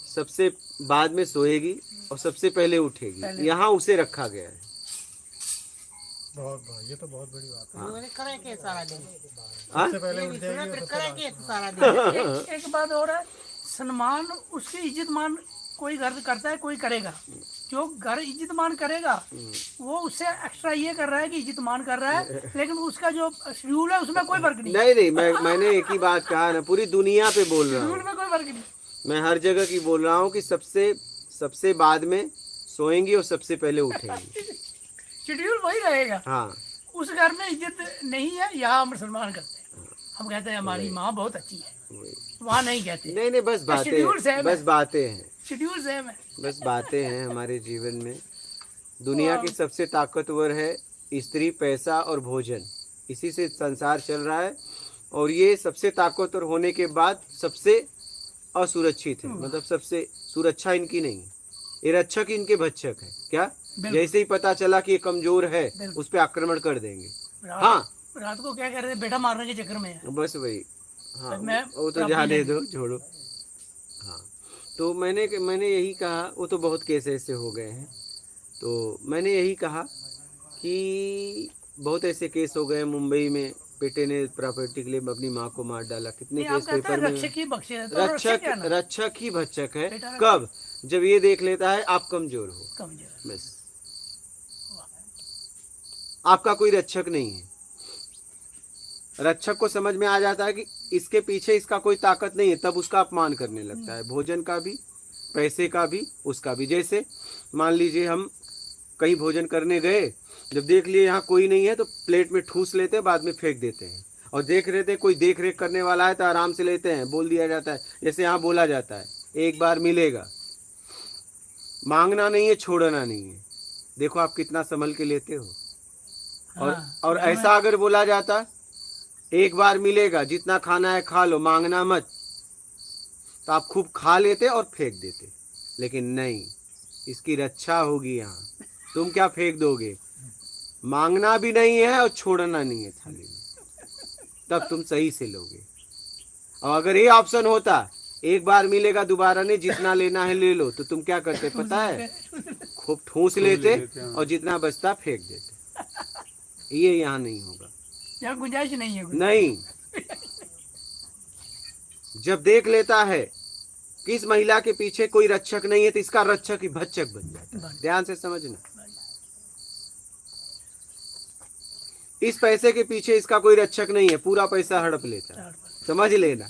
[SPEAKER 2] सबसे बाद में सोएगी और सबसे पहले उठेगी, यहाँ उसे रखा गया है।
[SPEAKER 1] बहुत ये तो बहुत बड़ी बात है।
[SPEAKER 2] हाँ?
[SPEAKER 1] सबसे पहले उठ जाएगी और
[SPEAKER 4] एक बात और है, सम्मान उसकी इज्जत मान कोई घर करता है, कोई करेगा, जो घर इज्जत मान करेगा वो उससे एक्स्ट्रा ये कर रहा है कि इज्जत मान कर रहा है, लेकिन उसका जो शेड्यूल है उसमें कोई फर्क नहीं।
[SPEAKER 2] नहीं, मैंने एक ही बात कहा ना, पूरी दुनिया पे बोल रहा
[SPEAKER 4] शेड्यूल
[SPEAKER 2] हूँ
[SPEAKER 4] में कोई फर्क नहीं।
[SPEAKER 2] मैं, हर जगह की बोल रहा हूँ कि सबसे बाद में सोएंगी और सबसे पहले उठेंगी।
[SPEAKER 4] शेड्यूल वही रहेगा।
[SPEAKER 2] हाँ,
[SPEAKER 4] उस घर में इज्जत नहीं है, यहाँ हम सम्मान करते हैं, हम कहते हैं हमारी माँ बहुत अच्छी है, वहाँ नहीं कहते।
[SPEAKER 2] नहीं, बस
[SPEAKER 4] शेड्यूल सेम
[SPEAKER 2] बातें,
[SPEAKER 4] है।
[SPEAKER 2] बस बातें हैं,
[SPEAKER 4] शेड्यूल सेम है।
[SPEAKER 2] बस बातें हैं हमारे जीवन में। दुनिया की सबसे ताकतवर है स्त्री, पैसा और भोजन, इसी से संसार चल रहा है। और ये सबसे ताकतवर होने के बाद सबसे असुरक्षित है, मतलब सबसे सुरक्षा इनकी नहीं है, ये रक्षक इनके भक्षक है। क्या? जैसे ही पता चला कि ये कमजोर है, उस पर आक्रमण कर देंगे। हाँ,
[SPEAKER 4] रात को क्या कर रहे थे, बेटा मारने के चक्कर में है।
[SPEAKER 2] बस वही। हाँ,
[SPEAKER 4] मैं
[SPEAKER 2] वो तो जाने दो, छोड़ो। हाँ, तो मैंने यही कहा, वो तो बहुत केस ऐसे हो गए हैं, तो मैंने यही कहा कि बहुत ऐसे केस हो गए मुंबई में, बेटे ने प्रॉपर्टी के लिए अपनी माँ को मार डाला। कितने केस पेपर में।
[SPEAKER 4] रक्षक ही बख्शे है, तो
[SPEAKER 2] रक्षक ही भक्षक है। कब? जब ये देख लेता है आप कमजोर हो, बस आपका कोई रक्षक नहीं है। रक्षक को समझ में आ जाता है कि इसके पीछे इसका कोई ताकत नहीं है, तब उसका अपमान करने लगता है, भोजन का भी, पैसे का भी, उसका भी। जैसे मान लीजिए हम कहीं भोजन करने गए, जब देख लिए यहाँ कोई नहीं है तो प्लेट में ठूस लेते हैं, बाद में फेंक देते हैं। और देख रहे थे कोई देख रेख करने वाला है तो आराम से लेते हैं, बोल दिया जाता है, जैसे यहाँ बोला जाता है, एक बार मिलेगा। मांगना नहीं है, छोड़ना नहीं है। देखो आप कितना संभल के लेते हो। और ऐसा अगर बोला जाता, एक बार मिलेगा, जितना खाना है खा लो, मांगना मत, तो आप खूब खा लेते और फेंक देते। लेकिन नहीं, इसकी रक्षा होगी यहाँ, तुम क्या फेंक दोगे? मांगना भी नहीं है और छोड़ना नहीं है थाली में, तब तुम सही से लोगे। और अगर ये ऑप्शन होता, एक बार मिलेगा दोबारा नहीं, जितना लेना है ले लो, तो तुम क्या करते पता है? खूब ठूस लेते और जितना बचता फेंक देते। ये यहाँ नहीं होगा,
[SPEAKER 4] यहाँ गुंजाइश नहीं है।
[SPEAKER 2] नहीं। जब देख लेता है कि इस महिला के पीछे कोई रक्षक नहीं है, तो इसका रक्षक ही भक्षक बन जाता है। ध्यान से समझना, इस पैसे के पीछे इसका कोई रक्षक नहीं है, पूरा पैसा हड़प लेता है, समझ लेना।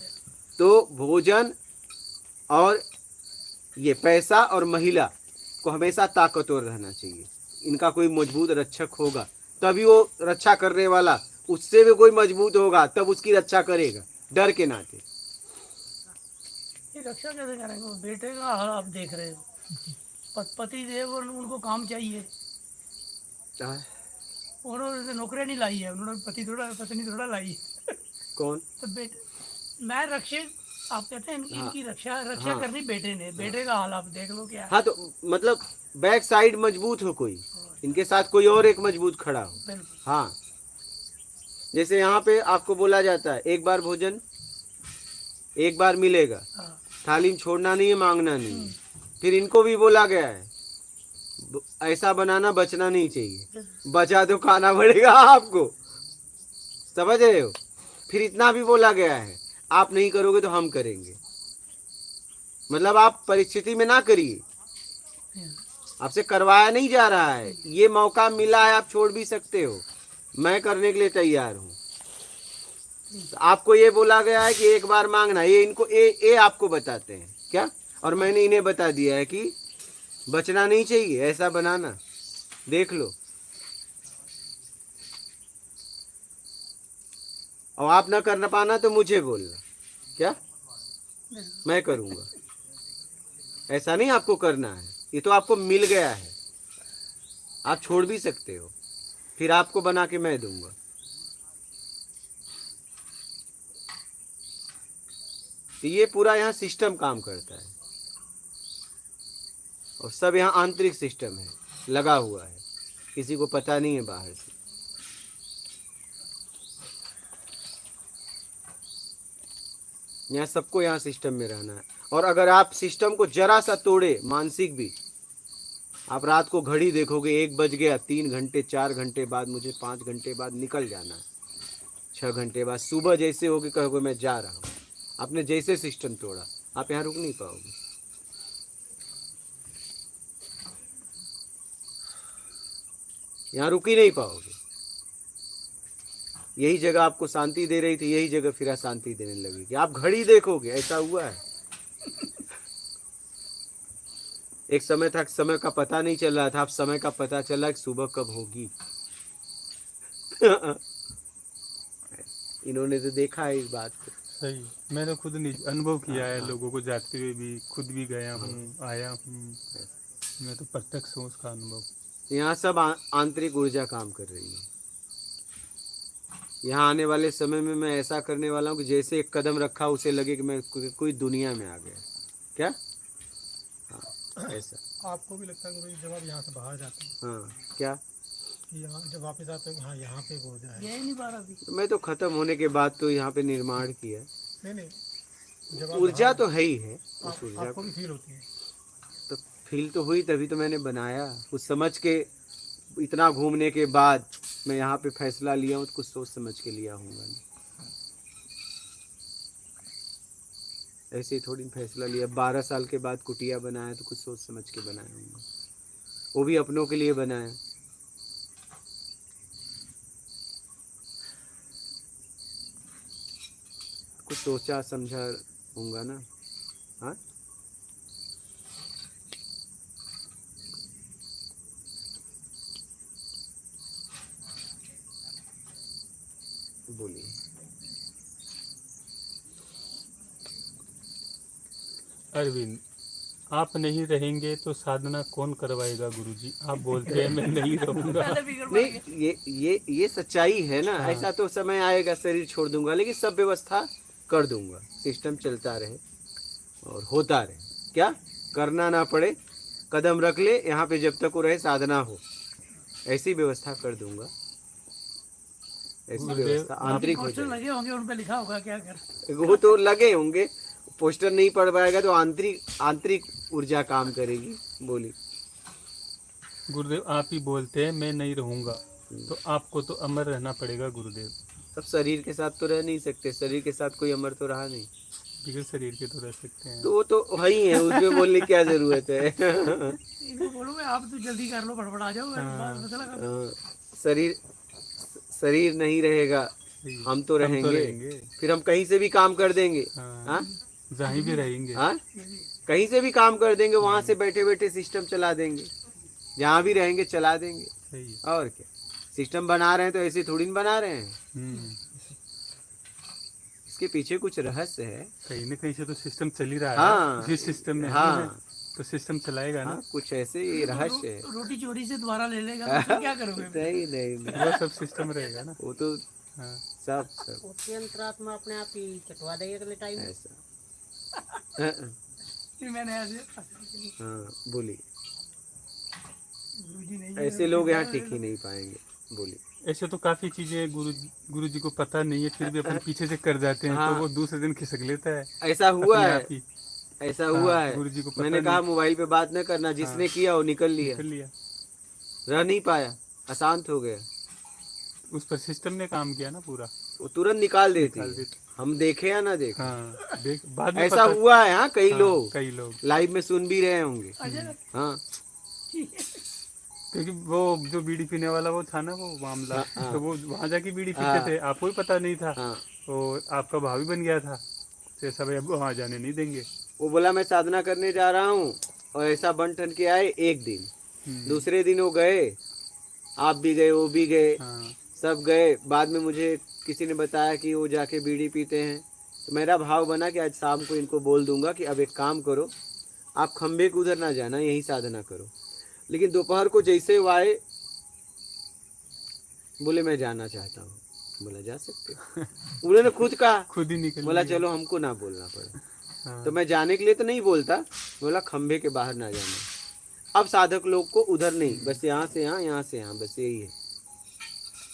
[SPEAKER 2] तो भोजन और ये पैसा और महिला को हमेशा ताकतवर रहना चाहिए। इनका कोई मजबूत रक्षक होगा, तभी वो रक्षा करने वाला उससे भी कोई मजबूत होगा, तब उसकी रक्षा करेगा, डर के नाते।
[SPEAKER 4] ये रक्षा कैसे करेंगे? बेटे का हाल आप देख रहे हो, पति देव, उनको काम चाहिए। उन्होंने नौकरी नहीं लाई है, उन्होंने पत्नी थोड़ा लाई है।
[SPEAKER 2] कौन?
[SPEAKER 4] तो मैं रक्षक, आप कहते हैं
[SPEAKER 2] हाँ।
[SPEAKER 4] इनकी रक्षा
[SPEAKER 2] हाँ।
[SPEAKER 4] करनी बेटे ने, बेटे का हाल आप देख लो क्या है।
[SPEAKER 2] हाँ, तो मतलब बैक साइड मजबूत हो कोई, इनके साथ कोई और एक मजबूत खड़ा हो।
[SPEAKER 4] बिल्कुल।
[SPEAKER 2] हाँ, जैसे यहाँ पे आपको बोला जाता है एक बार भोजन एक बार मिलेगा,
[SPEAKER 4] हाँ।
[SPEAKER 2] थाली में छोड़ना नहीं है, मांगना नहीं है। फिर इनको भी बोला गया है ऐसा बनाना बचना नहीं चाहिए, बचा तो खाना पड़ेगा आपको, समझ रहे हो। फिर इतना भी बोला गया है आप नहीं करोगे तो हम करेंगे, मतलब आप परिस्थिति में ना करिए, आपसे करवाया नहीं जा रहा है, ये मौका मिला है, आप छोड़ भी सकते हो, मैं करने के लिए तैयार हूँ। आपको ये बोला गया है कि एक बार मांगना, ये इनको ये आपको बताते हैं क्या, और मैंने इन्हें बता दिया है कि बचना नहीं चाहिए, ऐसा बनाना, देख लो। और आप ना करना पाना तो मुझे बोलना, क्या मैं करूँगा, ऐसा नहीं आपको करना है, ये तो आपको मिल गया है, आप छोड़ भी सकते हो, फिर आपको बना के मैं दूंगा। तो ये पूरा यहाँ सिस्टम काम करता है, और सब यहाँ आंतरिक सिस्टम है, लगा हुआ है, किसी को पता नहीं है बाहर से। यहाँ सबको यहाँ सिस्टम में रहना है, और अगर आप सिस्टम को जरा सा तोड़े, मानसिक भी, आप रात को घड़ी देखोगे 1 बज गया, 3 घंटे 4 घंटे बाद मुझे 5 घंटे बाद निकल जाना है, 6 घंटे बाद सुबह जैसे होगे कहोगे मैं जा रहा हूँ, आपने जैसे सिस्टम तोड़ा, आप यहाँ रुक नहीं पाओगे। यहाँ रुक ही नहीं पाओगे। यही जगह आपको शांति दे रही थी, यही जगह फिर अशांति देने लगेगी, आप घड़ी देखोगे, ऐसा हुआ है। एक समय था समय का पता नहीं चल रहा था, अब समय का पता चला कि सुबह कब होगी। इन्होंने तो देखा है इस बात को।
[SPEAKER 5] सही, मैंने खुद अनुभव किया है, लोगों को जाते हुए भी, खुद भी गया हूँ, आया हूँ, मैं तो प्रत्यक्ष हूँ उसका अनुभव।
[SPEAKER 2] यहाँ सब आंतरिक ऊर्जा काम कर रही है। यहाँ आने वाले समय में मैं ऐसा करने वाला हूँ कि जैसे एक कदम रखा उसे लगे कि मैं कोई दुनिया में आ गया, क्या हाँ ऐसा।
[SPEAKER 1] आपको भी लगता है कि जब आप यहाँ से बाहर जाते हैं,
[SPEAKER 2] हाँ क्या
[SPEAKER 1] कि यहाँ जब वापस आते हैं, हाँ यहाँ पे एक ऊर्जा है।
[SPEAKER 4] यही नहीं बात अभी।
[SPEAKER 2] मैं तो खत्म होने के बाद तो यहाँ पे निर्माण किया,
[SPEAKER 1] नहीं, जब आप
[SPEAKER 2] ऊर्जा
[SPEAKER 1] बाहर-
[SPEAKER 2] तो है ही है, उस ऊर्जा
[SPEAKER 1] आपको भी फील होती है।
[SPEAKER 2] तो फील तो हुई, तभी तो मैंने बनाया, कुछ समझ के, इतना घूमने के बाद मैं यहाँ पे फैसला लिया हूँ, तो कुछ सोच समझ के लिया हूँ मैंने, ऐसे ही थोड़ी फैसला लिया। 12 साल के बाद कुटिया बनाया तो कुछ सोच समझ के बनाया हूँ, वो भी अपनों के लिए बनाया। कुछ सोचा समझा होगा ना। हाँ बोलिए।
[SPEAKER 5] अरविंद, आप नहीं रहेंगे तो साधना कौन करवाएगा गुरुजी? आप बोलते हैं मैं नहीं रहूंगा।
[SPEAKER 4] पहले भी कर
[SPEAKER 2] नहीं, ये सच्चाई है ना।
[SPEAKER 5] हाँ।
[SPEAKER 2] ऐसा तो समय आएगा शरीर छोड़ दूंगा, लेकिन सब व्यवस्था कर दूंगा, सिस्टम चलता रहे और होता रहे, क्या करना ना पड़े, कदम रख ले यहाँ पे जब तक वो रहे, साधना हो, ऐसी व्यवस्था कर दूंगा। ऐसी व्यवस्था आंतरिक हो
[SPEAKER 4] पोस्टर
[SPEAKER 2] जाएगी।
[SPEAKER 4] लगे होंगे, उन पे लिखा होगा क्या कर।
[SPEAKER 2] वो तो लगे होंगे, पोस्टर नहीं पढ़ पाएगा तो आंतरिक ऊर्जा काम करेगी। बोली
[SPEAKER 5] गुरुदेव, आप ही बोलते हैं मैं नहीं रहूंगा, तो आपको तो अमर रहना पड़ेगा गुरुदेव।
[SPEAKER 2] सब शरीर के साथ तो रह नहीं सकते, शरीर के साथ कोई अमर तो रहा नहीं,
[SPEAKER 5] बिगड़ शरीर के तो रह सकते हैं।
[SPEAKER 2] तो वो तो वही है, उसमें बोलने की क्या जरूरत है।
[SPEAKER 4] इनको बोलो मैं आप तो जल्दी कर लो, फटफट आ जाओ, मसला कर।
[SPEAKER 2] शरीर नहीं रहेगा,
[SPEAKER 5] सही।
[SPEAKER 2] हम तो रहेंगे, फिर हम कहीं से भी काम कर देंगे। हाँ
[SPEAKER 5] जहीं भी रहेंगे।
[SPEAKER 2] हाँ कहीं से भी काम कर देंगे, वहां से बैठे बैठे सिस्टम चला देंगे, जहाँ भी रहेंगे चला देंगे।
[SPEAKER 5] सही।
[SPEAKER 2] और क्या, सिस्टम बना रहे हैं तो ऐसे थोड़ी न बना रहे हैं, इसके पीछे कुछ रहस्य है।
[SPEAKER 5] कहीं न कहीं से तो सिस्टम चल ही रहा है।
[SPEAKER 2] हाँ
[SPEAKER 5] जिस सिस्टम में
[SPEAKER 2] हाँ
[SPEAKER 5] हम हैं, तो सिस्टम चलाएगा ना।
[SPEAKER 2] हाँ कुछ ऐसे ही रहस्य है।
[SPEAKER 4] रोटी चोरी से दोबारा ले लेगा तो फिर क्या करोगे?
[SPEAKER 2] नहीं नहीं नहीं,
[SPEAKER 5] वो सब सिस्टम रहेगा ना।
[SPEAKER 2] वो तो
[SPEAKER 5] हाँ
[SPEAKER 2] सब
[SPEAKER 7] उसकी अंतरात्मा अपने आप ही कटवा देगी अगले टाइम में।
[SPEAKER 2] ऐसा। हाँ,
[SPEAKER 4] फिर मैंने ऐसे
[SPEAKER 2] हाँ बोलिए।
[SPEAKER 4] गुरुजी नहीं है,
[SPEAKER 2] ऐसे लोग यहाँ टिक ही नहीं पाएंगे। बोलिए।
[SPEAKER 5] ऐसे तो काफी चीजें गुरु जी को पता नहीं है, फिर भी अपन पीछे से कर जाते हैं,
[SPEAKER 2] हाँ।
[SPEAKER 5] तो वो दूसरे दिन खिसक लेता है
[SPEAKER 2] ऐसा हुआ
[SPEAKER 5] अपने
[SPEAKER 2] है,
[SPEAKER 5] आप ही।
[SPEAKER 2] ऐसा
[SPEAKER 5] हाँ,
[SPEAKER 2] हुआ है।
[SPEAKER 5] गुरुजी को पता
[SPEAKER 2] मैंने कहा
[SPEAKER 5] नहीं।
[SPEAKER 2] मोबाइल पे बात न करना, जिसने किया वो निकल लिया,
[SPEAKER 5] कर लिया,
[SPEAKER 2] रह नहीं पाया, अशांत हो गया।
[SPEAKER 5] उस पर सिस्टम ने काम किया ना पूरा।
[SPEAKER 2] वो तुरंत निकाल देती
[SPEAKER 5] निकाल
[SPEAKER 2] है।
[SPEAKER 5] देती।
[SPEAKER 2] हम देखे या ना देखे।
[SPEAKER 5] हाँ देख बाद में
[SPEAKER 2] ऐसा
[SPEAKER 5] पता।
[SPEAKER 2] हुआ है। हाँ कई
[SPEAKER 5] हाँ,
[SPEAKER 2] लोग
[SPEAKER 5] कई लोग,
[SPEAKER 2] लाइव में सुन भी रहे होंगे।
[SPEAKER 4] अच्छा
[SPEAKER 2] हाँ
[SPEAKER 5] क्योंकि वो जो बीड़ी पीने वाला वो था ना वो मामला,
[SPEAKER 2] हाँ, हाँ।
[SPEAKER 5] तो वो वहाँ जाके बीड़ी पीते
[SPEAKER 2] हाँ।
[SPEAKER 5] थे, आपको भी पता नहीं था,
[SPEAKER 2] हाँ।
[SPEAKER 5] और आपका भावी बन गया था, तो ऐसा भाई अब वहाँ जाने नहीं देंगे।
[SPEAKER 2] वो बोला मैं साधना करने जा रहा हूँ, और ऐसा बन ठन के आए एक दिन, दूसरे दिन वो गए, आप भी गए, वो भी गए,
[SPEAKER 5] हाँ
[SPEAKER 2] सब गए। बाद में मुझे किसी ने बताया कि वो जाके बीड़ी पीते हैं, तो मेरा भाव बना कि आज शाम को इनको बोल दूंगा कि अब एक काम करो, आप खंबे को उधर ना जाना, यही साधना करो। लेकिन दोपहर को जैसे वो आए, बोले मैं जाना चाहता हूँ। बोला जा सकते हो। उन्होंने खुद कहा,
[SPEAKER 5] खुद ही निकल
[SPEAKER 2] बोला
[SPEAKER 5] लिया।
[SPEAKER 2] चलो हमको ना बोलना पड़ा।
[SPEAKER 5] हाँ।
[SPEAKER 2] तो मैं जाने के लिए तो नहीं बोलता, बोला खंबे के बाहर ना जाना। अब साधक लोग को उधर नहीं, बस यहाँ से यहाँ, यहाँ से यहाँ, बस यही है।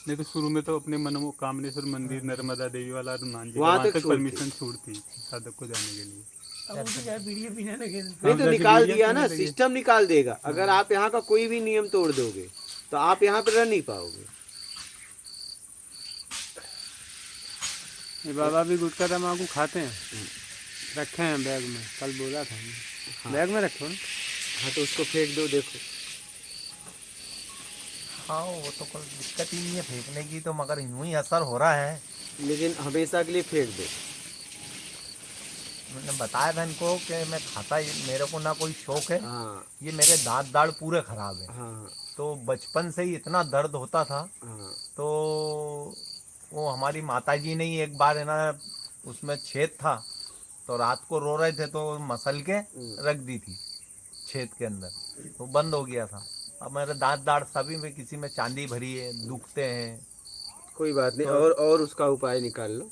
[SPEAKER 5] नहीं तो शुरू में तो अपने मनोकामनेश्वर मंदिर, नर्मदा देवी वाला हनुमान जी,
[SPEAKER 2] वहाँ
[SPEAKER 5] वहाँ
[SPEAKER 2] तक
[SPEAKER 5] तक
[SPEAKER 2] छूट थी।
[SPEAKER 5] परमिशन छूटती साधक को जाने के लिए।
[SPEAKER 4] अब वो तो क्या बीड़ियाँ पीने लगे थे।
[SPEAKER 2] नहीं तो
[SPEAKER 5] जाके
[SPEAKER 2] निकाल
[SPEAKER 5] बीड़ियाँ
[SPEAKER 2] दिया
[SPEAKER 5] पीने
[SPEAKER 2] ना,
[SPEAKER 5] लगे।
[SPEAKER 2] सिस्टम निकाल देगा। अगर आप यहाँ का कोई भी नियम तोड़ दोगे तो आप यहाँ पे रह नहीं पाओगे।
[SPEAKER 3] ये बाबा भी गुटखा तम्बाकू खाते हैं, रखे हैं बैग में, कल बोला था हमने। बैग में रखो ना।
[SPEAKER 2] हाँ तो उसको फेंक दो, देखो।
[SPEAKER 6] हाँ वो तो कोई दिक्कत ही नहीं है फेंकने की, तो मगर यूं ही असर हो रहा है।
[SPEAKER 2] लेकिन हमेशा के लिए फेंक दो।
[SPEAKER 6] मैंने बताया था इनको कि मैं खाता ही, मेरे को ना कोई शौक है।
[SPEAKER 2] हाँ
[SPEAKER 6] ये मेरे दांत दाढ़ पूरे खराब है,
[SPEAKER 2] हाँ
[SPEAKER 6] तो बचपन से ही इतना दर्द होता था।
[SPEAKER 2] हाँ
[SPEAKER 6] तो वो हमारी माताजी ने ही एक बार है ना, उसमें छेद था, तो रात को रो रहे थे तो मसल के रख दी थी छेद के अंदर, तो बंद हो गया था। अब मेरे दांत दाढ़ सभी में किसी में चांदी भरी है, दुखते हैं।
[SPEAKER 2] कोई बात नहीं।
[SPEAKER 6] तो-
[SPEAKER 2] और उसका उपाय निकाल लो।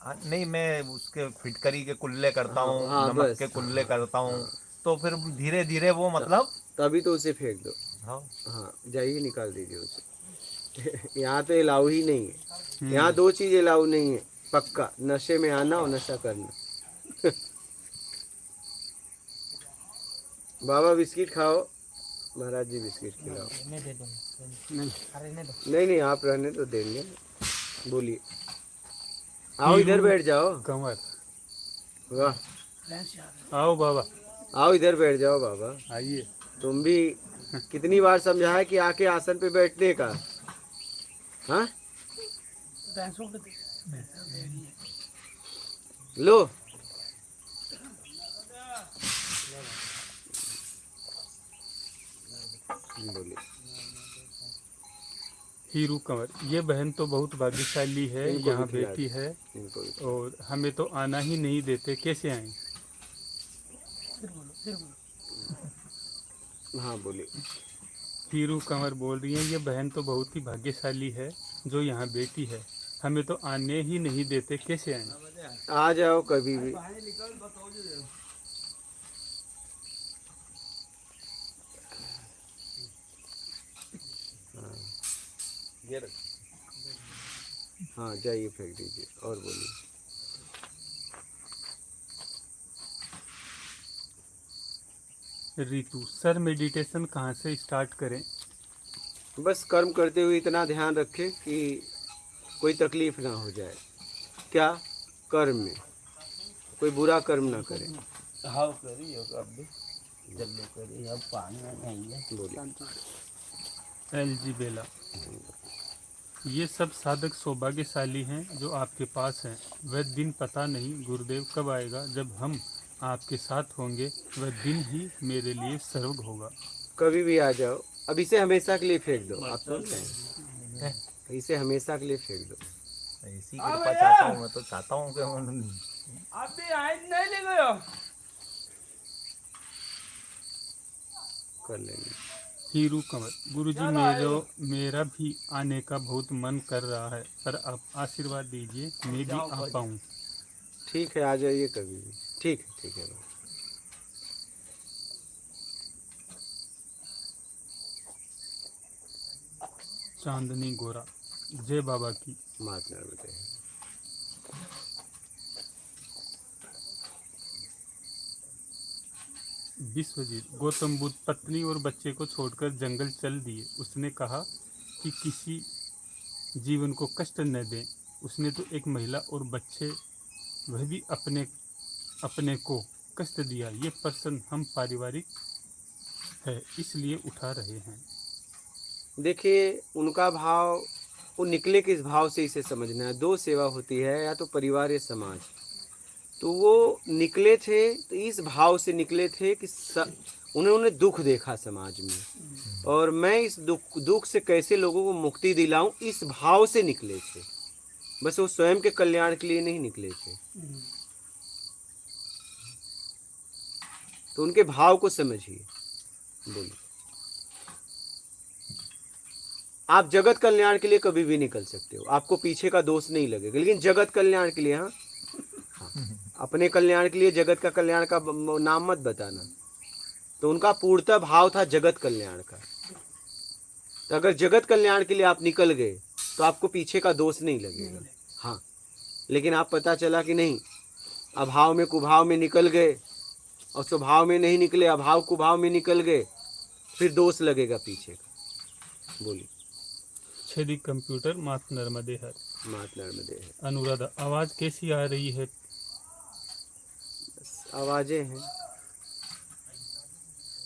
[SPEAKER 6] नहीं मैं उसके फिटकरी के कुल्ले करता हूँ,
[SPEAKER 2] हाँ,
[SPEAKER 6] नमक
[SPEAKER 2] बस।
[SPEAKER 6] के कुल्ले करता हूँ, तो फिर धीरे धीरे वो मतलब
[SPEAKER 2] तभी तो उसे फेंक दो।
[SPEAKER 6] हाँ।
[SPEAKER 2] हाँ जाइए, निकाल दीजिए उसे। यहाँ तो अलाउ ही नहीं है। यहाँ दो चीज अलाउ नहीं है पक्का, नशे में आना और नशा करना। बाबा बिस्किट खाओ, महाराज जी बिस्किट खिलाओ।
[SPEAKER 7] मैं दे दूँगा।
[SPEAKER 3] नहीं
[SPEAKER 7] अरे नहीं दो।
[SPEAKER 2] नहीं नहीं, आप रहने तो देंगे। बोलिए। आओ इधर बैठ जाओ।
[SPEAKER 5] कंवर,
[SPEAKER 2] वाह,
[SPEAKER 4] फ्रेंड्स यार,
[SPEAKER 5] आओ बाबा,
[SPEAKER 2] आओ इधर बैठ जाओ बाबा।
[SPEAKER 5] आइए।
[SPEAKER 2] तुम भी कितनी बार समझाया कि आके आसन पे बैठने का। हाँ
[SPEAKER 4] भैंसों के दे।
[SPEAKER 2] लो। बोलिए।
[SPEAKER 5] हीरू कंवर, ये बहन तो बहुत भाग्यशाली है,
[SPEAKER 2] इनको भी
[SPEAKER 5] यहाँ
[SPEAKER 2] खिला
[SPEAKER 5] बेटी
[SPEAKER 2] दो।
[SPEAKER 5] है,
[SPEAKER 2] इनको भी।
[SPEAKER 5] और हमें तो आना ही नहीं देते, कैसे आए?
[SPEAKER 4] फिर बोलो, फिर बोलो।
[SPEAKER 2] हाँ बोलिए।
[SPEAKER 5] हीरू कंवर बोल रही हैं, ये बहन तो बहुत ही भाग्यशाली है जो यहाँ बेटी है, हमें तो आने ही नहीं देते, कैसे आए?
[SPEAKER 2] आ जाओ कभी भी। हाँ जाइए, फेंक दीजिए। और बोलिए।
[SPEAKER 5] रितु सर, मेडिटेशन कहाँ से स्टार्ट करें?
[SPEAKER 2] बस कर्म करते हुए इतना ध्यान रखें कि कोई तकलीफ ना हो जाए। क्या? कर्म में कोई बुरा कर्म ना करें।
[SPEAKER 7] हाँ करिए अब भी जल्दी करिए, अब पानी नहीं है।
[SPEAKER 2] बोलिए।
[SPEAKER 5] एलजी बेला, ये सब साधक सौभाग्यशाली हैं जो आपके पास हैं। वह दिन पता नहीं गुरुदेव कब आएगा, जब हम आपके साथ होंगे, वह दिन ही मेरे लिए सर्वग होगा।
[SPEAKER 2] कभी भी आ जाओ। अब इसे हमेशा के लिए फेंक दो। आप सुन रहे हैं? इसे हमेशा के लिए फेंक दो।
[SPEAKER 6] ऐसी कृपा चाहता हूँ मैं, तो चाहता हूँ कि
[SPEAKER 4] आप भी आए नहीं ले गए हो?
[SPEAKER 2] कर लेंगे।
[SPEAKER 5] हीरू कंवर, गुरुजी मेरा भी आने का बहुत मन कर रहा है, पर आप आशीर्वाद दीजिए मैं भी आ पाऊँ।
[SPEAKER 2] ठीक है, आ जाइए कभी भी। ठीक है भाई।
[SPEAKER 5] चांदनी गोरा, जय बाबा की।
[SPEAKER 2] मात नर्मदे।
[SPEAKER 5] विश्वजीत, गौतम बुद्ध पत्नी और बच्चे को छोड़कर जंगल चल दिए। उसने कहा कि किसी जीवन को कष्ट न दें। उसने तो एक महिला और बच्चे, वह भी अपने को कष्ट दिया। ये प्रश्न हम पारिवारिक है इसलिए उठा रहे हैं।
[SPEAKER 2] देखिए, उनका भाव, वो निकले किस भाव से इसे समझना है। दो सेवा होती है, या तो परिवार या समाज। तो वो निकले थे तो इस भाव से निकले थे कि उन्होंने दुख देखा समाज में, और मैं इस दुख से कैसे लोगों को मुक्ति दिलाऊं, इस भाव से निकले थे। बस वो स्वयं के कल्याण के लिए नहीं निकले थे। तो उनके भाव को समझिए। बोलिए। आप जगत कल्याण के लिए कभी भी निकल सकते हो, आपको पीछे का दोष नहीं लगेगा, लेकिन जगत कल्याण के लिए, हाँ, अपने कल्याण के लिए जगत का कल्याण का नाम मत बताना। तो उनका पूर्णतः भाव था जगत कल्याण का। तो अगर जगत कल्याण के लिए आप निकल गए तो आपको पीछे का दोष नहीं लगेगा। हाँ, लेकिन आप पता चला कि नहीं, अभाव में कुभाव में निकल गए और स्वभाव में नहीं निकले, अभाव कुभाव में निकल गए, फिर दोष लगेगा पीछे का। बोलिए।
[SPEAKER 5] छेदी कंप्यूटर, मात नर्मदे हर।
[SPEAKER 2] मात नर्मदे है।
[SPEAKER 5] अनुराधा, आवाज कैसी आ रही है?
[SPEAKER 2] आवाजें हैं,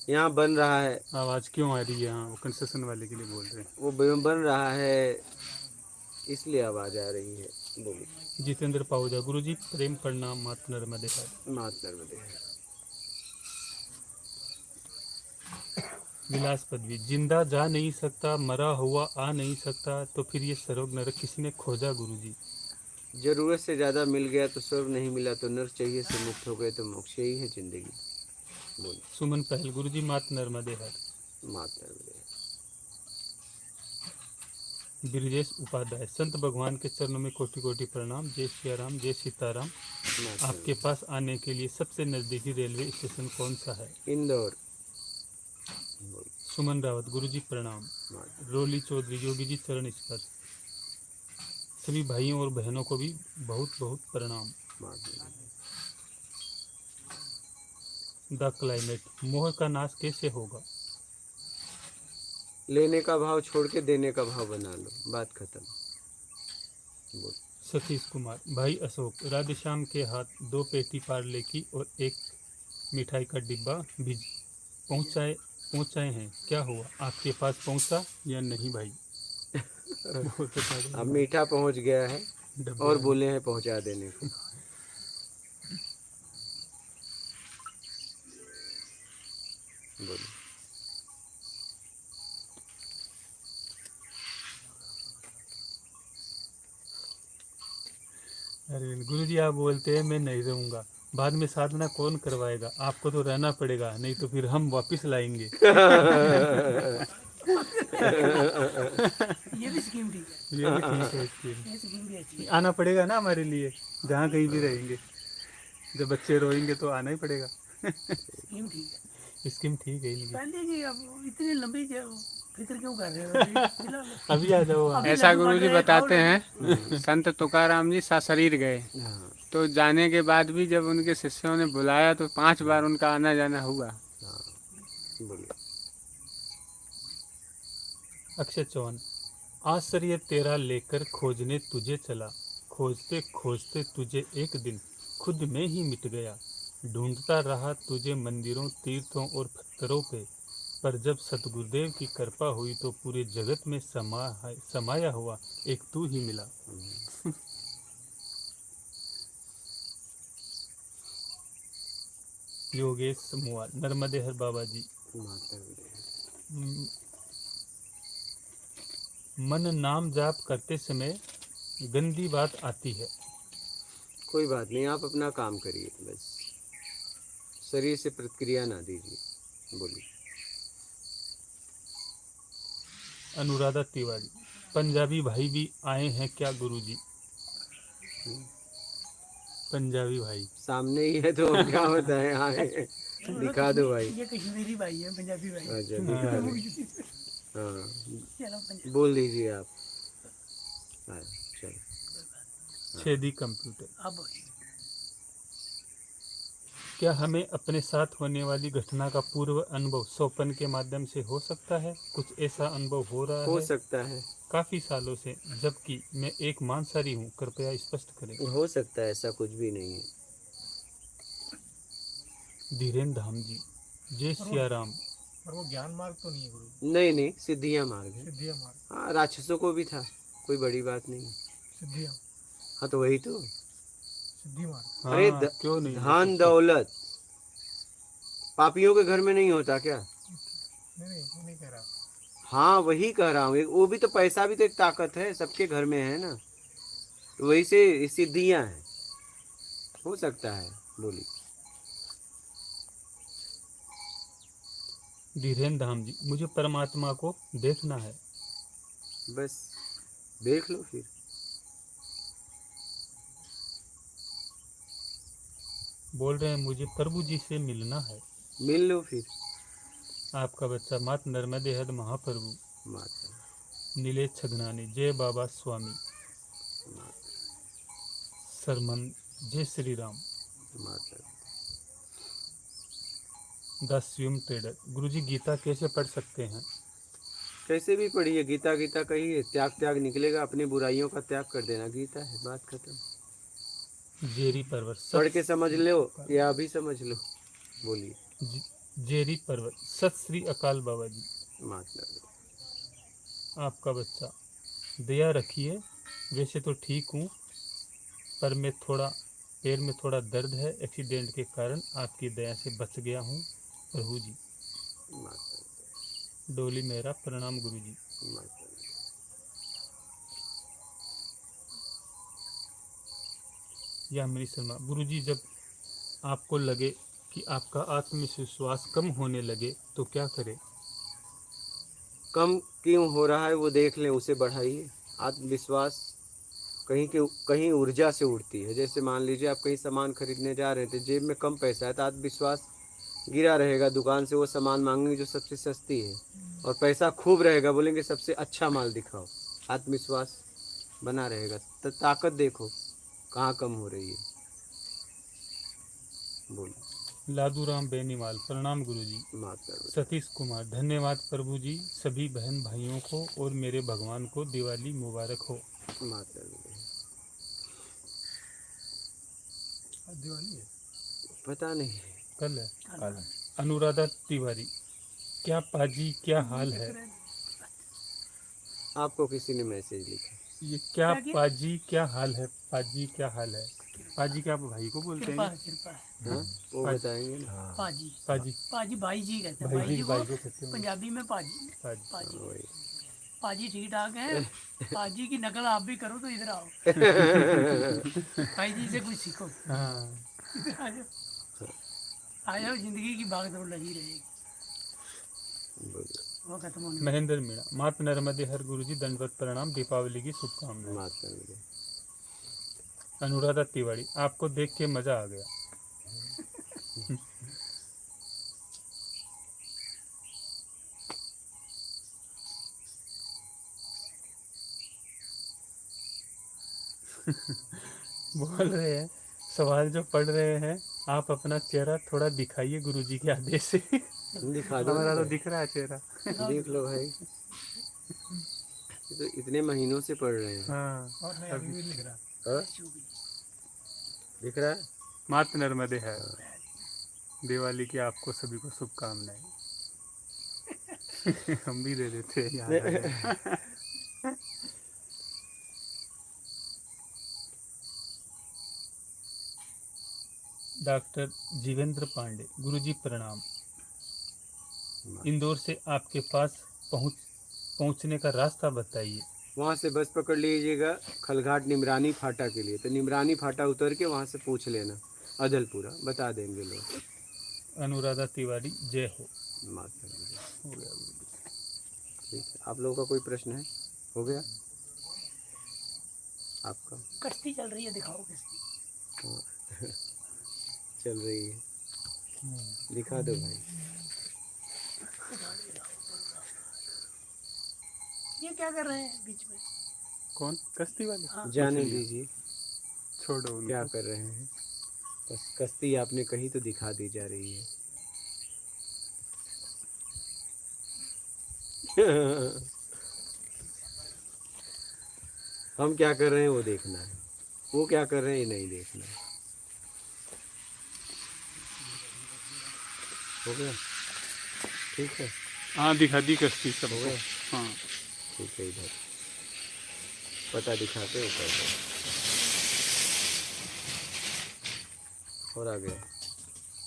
[SPEAKER 2] यहाँ बन रहा है।
[SPEAKER 5] आवाज क्यों आ रही है? हाँ, वो कंस्ट्रक्शन वाले के लिए बोल रहे हैं।
[SPEAKER 2] वो बन रहा है इसलिए आवाज आ रही है। बोलिए।
[SPEAKER 5] जितेंद्र पाहुजा, गुरुजी प्रेम प्रणाम, मात नर्मदे हर।
[SPEAKER 2] मात नर्मदे है।
[SPEAKER 5] विलास पदवी, जिंदा जा नहीं सकता, मरा हुआ आ नहीं सकता, तो फिर ये स्वर्ग नरक किसने खोजा गुरुजी?
[SPEAKER 2] जरूरत से ज्यादा मिल गया तो स्वर्ग, नहीं मिला तो नर्क, चाहिए से मुक्त हो गए तो मोक्ष, यही है जिंदगी। बोलिए।
[SPEAKER 5] सुमन पहल, गुरुजी मात नर्मदे हर।
[SPEAKER 2] मात नर्मदे है।
[SPEAKER 5] ब्रिजेश उपाध्याय, संत भगवान के चरणों में कोटि कोटि प्रणाम, जय सिया राम, जय सीताराम।
[SPEAKER 2] मात
[SPEAKER 5] आपके पास आने के लिए सबसे नजदीकी रेलवे स्टेशन कौन सा है?
[SPEAKER 2] इंदौर। बोलिए।
[SPEAKER 5] सुमन रावत, गुरुजी प्रणाम।
[SPEAKER 2] मात।
[SPEAKER 5] रोली चौधरी, योगी जी चरण स्पर्श। सभी भाइयों और बहनों को भी बहुत बहुत प्रणाम।
[SPEAKER 2] मात नर्मदे।
[SPEAKER 5] द क्लाइमेट, मोह का नाश कैसे होगा?
[SPEAKER 2] लेने का भाव छोड़ के देने का भाव बना लो, बात खत्म। बोल।
[SPEAKER 5] सतीश कुमार, भाई अशोक, राधेश्याम के हाथ 2 पेटी पार्ले की और 1 मिठाई का डिब्बा भी पहुंचाए हैं, क्या हुआ? आपके पास पहुंचा या नहीं भाई?
[SPEAKER 2] अब मीठा पहुंच गया है
[SPEAKER 5] डब्बे
[SPEAKER 2] और
[SPEAKER 5] में।
[SPEAKER 2] बोले हैं पहुंचा देने को। बोलिए।
[SPEAKER 5] अरे गुरुजी, आप बोलते हैं मैं नहीं रहूंगा, बाद में साधना कौन करवाएगा? आपको तो रहना पड़ेगा, नहीं तो फिर हम वापस लाएंगे।
[SPEAKER 4] ये भी स्कीम ठीक है,
[SPEAKER 5] ये भी ठीक है स्कीम।
[SPEAKER 4] ये स्कीम भी अच्छी है।
[SPEAKER 5] आना पड़ेगा ना हमारे लिए, जहाँ कहीं भी रहेंगे। जब बच्चे रोएंगे तो आना ही पड़ेगा।
[SPEAKER 4] स्कीम ठीक है।
[SPEAKER 5] स्कीम ठीक है इनकी।
[SPEAKER 4] पहले की अब इतनी लंबी फिक्र क्यों कर रहे हो अभी? फिलहाल
[SPEAKER 5] अभी आ जाओ आप।
[SPEAKER 4] अभी
[SPEAKER 3] ऐसा
[SPEAKER 4] लड्डू
[SPEAKER 3] गुरुजी
[SPEAKER 4] बांट रहे,
[SPEAKER 3] बताते
[SPEAKER 4] खाओ
[SPEAKER 3] हैं, संत तुकाराम जी सशरीर गए,
[SPEAKER 2] हाँ,
[SPEAKER 3] तो जाने के बाद भी जब उनके शिष्यों ने बुलाया तो 5 बार उनका आना जाना हुआ।
[SPEAKER 2] हाँ। बोलिए।
[SPEAKER 5] अक्षय चौहान, आश्चर्य तेरा लेकर खोजने तुझे चला, खोजते खोजते तुझे एक दिन खुद में ही मिट गया। ढूंढता रहा तुझे मंदिरों, तीर्थों और पत्थरों पे, पर जब सतगुरुदेव की कृपा हुई तो पूरे जगत में समाया हुआ एक तू ही मिला। योगेश समूह, नर्मदे हर बाबा जी।
[SPEAKER 2] मात नर्मदे है।
[SPEAKER 5] म- मन नाम जाप करते समय गंदी बात आती है।
[SPEAKER 2] कोई बात नहीं, आप अपना काम करिए, बस शरीर से प्रतिक्रिया ना दीजिए। बोलिए।
[SPEAKER 5] अनुराधा तिवारी, पंजाबी भाई भी आए हैं क्या गुरुजी? पंजाबी भाई
[SPEAKER 2] सामने ही है तो अब क्या बताएं। हाँ दिखा दो भाई।
[SPEAKER 4] ये कश्मीरी भाई है, पंजाबी भाई।
[SPEAKER 2] अच्छा दिखा दो। हाँ
[SPEAKER 4] चलो पंजाबी।
[SPEAKER 2] बोल दीजिए आप। हाँ, चलो।
[SPEAKER 5] छेदी कंप्यूटर,
[SPEAKER 4] अब बोलिए।
[SPEAKER 5] क्या हमें अपने साथ होने वाली घटना का पूर्व अनुभव स्वप्न के माध्यम से हो सकता है? कुछ ऐसा अनुभव हो रहा
[SPEAKER 2] हो
[SPEAKER 5] है
[SPEAKER 2] सकता है,
[SPEAKER 5] काफी सालों से, जबकि मैं एक मांसाहारी हूँ, कृपया स्पष्ट करें।
[SPEAKER 2] हो सकता है, ऐसा कुछ भी नहीं है।
[SPEAKER 5] धीरेन्द्र धाम जी, जय सिया राम।
[SPEAKER 1] और वो ज्ञान मार्ग तो नहीं है गुरु,
[SPEAKER 2] नहीं नहीं, सिद्धियां मार्ग है।
[SPEAKER 1] सिद्धियाँ मार्ग,
[SPEAKER 2] हाँ राक्षसों को भी था, कोई बड़ी बात नहीं है।
[SPEAKER 1] सिद्धियाँ,
[SPEAKER 2] हाँ तो वही तो।
[SPEAKER 1] सिद्धि मार्ग।
[SPEAKER 2] अरे
[SPEAKER 5] हाँ, क्यों नहीं हो
[SPEAKER 2] धन
[SPEAKER 5] सकता?
[SPEAKER 2] दौलत पापियों के घर में नहीं होता क्या?
[SPEAKER 1] नहीं वो नहीं कह रहा।
[SPEAKER 2] हाँ वही कह रहा हूँ, वो भी तो, पैसा भी तो एक ताकत है, सबके घर में है ना। तो वही से सिद्धियां हैं, हो सकता है। बोलिए।
[SPEAKER 5] धीरेन्द्र धाम जी, मुझे परमात्मा को देखना है।
[SPEAKER 2] बस देख लो फिर।
[SPEAKER 5] बोल रहे हैं मुझे प्रभु जी से मिलना है।
[SPEAKER 2] मिल लो फिर।
[SPEAKER 5] आपका बच्चा मात नर्मदे हद महाप्रभु
[SPEAKER 2] माता
[SPEAKER 5] नीलेश छगनानी, जय बाबा स्वामी सरमन, जय श्री राम।
[SPEAKER 2] माता
[SPEAKER 5] द स्विम ट्रेडर, गुरुजी गीता कैसे पढ़ सकते हैं?
[SPEAKER 2] कैसे भी पढ़िए, गीता गीता कहिए, त्याग त्याग निकलेगा, अपनी बुराइयों का त्याग कर देना, गीता है, बात खत्म।
[SPEAKER 5] जेरी पर्वत
[SPEAKER 2] पढ़ के समझ लो या अभी समझ लो। बोलिए।
[SPEAKER 5] जेरी पर्वत, सत श्री अकाल बाबा जी।
[SPEAKER 2] माता
[SPEAKER 5] आपका बच्चा, दया रखिए, वैसे तो ठीक हूँ, पर मैं थोड़ा पैर में थोड़ा दर्द है, एक्सीडेंट के कारण आपकी दया से बच गया हूँ प्रभु जी।
[SPEAKER 2] माता
[SPEAKER 5] डोली मेरा प्रणाम गुरु जी।
[SPEAKER 2] माता
[SPEAKER 5] यामिनी शर्मा, गुरु जी जब आपको लगे कि आपका आत्मविश्वास कम होने लगे तो क्या करें?
[SPEAKER 2] कम क्यों हो रहा है वो देख लें, उसे बढ़ाइए। आत्मविश्वास कहीं ऊर्जा से उठती है। जैसे मान लीजिए आप कहीं सामान खरीदने जा रहे थे, जेब में कम पैसा है तो आत्मविश्वास गिरा रहेगा, दुकान से वो सामान मांगेंगे जो सबसे सस्ती है, और पैसा खूब रहेगा, बोलेंगे सबसे अच्छा माल दिखाओ। आत्मविश्वास बना रहेगा। तो ताकत देखो कहाँ कम हो रही है। बोलो।
[SPEAKER 5] लादूराम बेनीवाल, प्रणाम गुरु जी।
[SPEAKER 2] माता
[SPEAKER 5] सतीश कुमार, धन्यवाद प्रभु जी, सभी बहन भाइयों को और मेरे भगवान को दिवाली मुबारक हो।
[SPEAKER 2] माता
[SPEAKER 1] आज दिवाली है।
[SPEAKER 2] पता नहीं।
[SPEAKER 5] कल है। अनुराधा तिवारी, क्या पाजी क्या हाल है?
[SPEAKER 2] आपको किसी ने मैसेज लिखा?
[SPEAKER 5] ये क्या पाजी क्या हाल है? पाजी क्या हाल है? पाजी क्या आप भाई को बोलते
[SPEAKER 4] कृपा
[SPEAKER 5] हैं?
[SPEAKER 4] कृपा
[SPEAKER 2] हाँ वो
[SPEAKER 5] पाजी।
[SPEAKER 2] बताएंगे ना।
[SPEAKER 4] पाजी,
[SPEAKER 5] पाजी
[SPEAKER 4] पाजी भाई जी कहते हैं,
[SPEAKER 5] भाई
[SPEAKER 4] भाई
[SPEAKER 5] जी,
[SPEAKER 4] जी
[SPEAKER 5] भाई को
[SPEAKER 4] को
[SPEAKER 5] कहते हैं
[SPEAKER 4] पंजाबी में पाजी।
[SPEAKER 5] पाजी।
[SPEAKER 4] पाजी,
[SPEAKER 2] वही।
[SPEAKER 4] पाजी ठीक ठाक है। पाजी की नकल आप भी करो तो इधर आओ, भाई जी से कुछ सीखो।
[SPEAKER 5] हाँ,
[SPEAKER 4] इधर आ जाओ, आ जाओ, जिंदगी की भागदौड़ लगी रहेगी,
[SPEAKER 2] बोलो।
[SPEAKER 4] वो खत्म होने।
[SPEAKER 5] महेंद्र मीणा, मात नर्मदे हर गुरु जी, दंडवत प्रणाम, दीपावली की शुभकामनाएं।
[SPEAKER 2] माता मिले।
[SPEAKER 5] अनुराधा तिवारी, आपको देख के मजा आ गया। बोल रहे हैं, सवाल जो पढ़ रहे हैं आप अपना चेहरा थोड़ा दिखाइए गुरुजी के आदेश से।
[SPEAKER 2] दिखा दो
[SPEAKER 5] हमारा
[SPEAKER 2] ना
[SPEAKER 5] तो
[SPEAKER 2] भाई।
[SPEAKER 5] दिख रहा है चेहरा।
[SPEAKER 2] देख लो भाई, ये तो इतने महीनों से पढ़ रहे हैं।
[SPEAKER 5] हाँ,
[SPEAKER 1] और नहीं अभी भी लिख रहा।
[SPEAKER 2] हाँ? दिख रहा है।
[SPEAKER 5] मात नर्मदे है। दिवाली की आपको सभी को शुभकामनाएं। हम भी दे देते हैं याद आ गया। डॉक्टर जीवेंद्र पांडे, गुरुजी प्रणाम। इंदौर से आपके पास पहुंचने का रास्ता बताइए।
[SPEAKER 2] वहाँ से बस पकड़ लीजिएगा खलघाट निमरानी फाटा के लिए, तो निमरानी फाटा उतर के वहाँ से पूछ लेना, अदलपुरा बता देंगे लोग।
[SPEAKER 5] अनुराधा तिवारी, जय हो।
[SPEAKER 2] माता
[SPEAKER 5] हो गया।
[SPEAKER 2] ठीक है, आप लोगों का कोई प्रश्न है? हो गया आपका?
[SPEAKER 4] कश्ती चल रही है, दिखाओ कश्ती।
[SPEAKER 2] हाँ चल रही है, दिखा दो भाई।
[SPEAKER 4] ये क्या कर रहे हैं बीच में?
[SPEAKER 3] कौन कश्ती वाले?
[SPEAKER 4] हाँ।
[SPEAKER 2] जाने
[SPEAKER 3] मछलियाँ।
[SPEAKER 2] दीजिए
[SPEAKER 3] छोड़ो उनको।
[SPEAKER 2] क्या कर रहे हैं, बस कश्ती आपने कही तो दिखा दी जा रही है। हम क्या कर रहे हैं वो देखना है, वो क्या कर रहे हैं ये नहीं देखना है। हो गया? ठीक है,
[SPEAKER 3] हाँ दिखा दी कश्ती
[SPEAKER 2] हो
[SPEAKER 3] सबको।
[SPEAKER 2] गया?
[SPEAKER 3] हाँ
[SPEAKER 2] ठीक है, इधर पता दिखाते ऊपर से। और आ गया,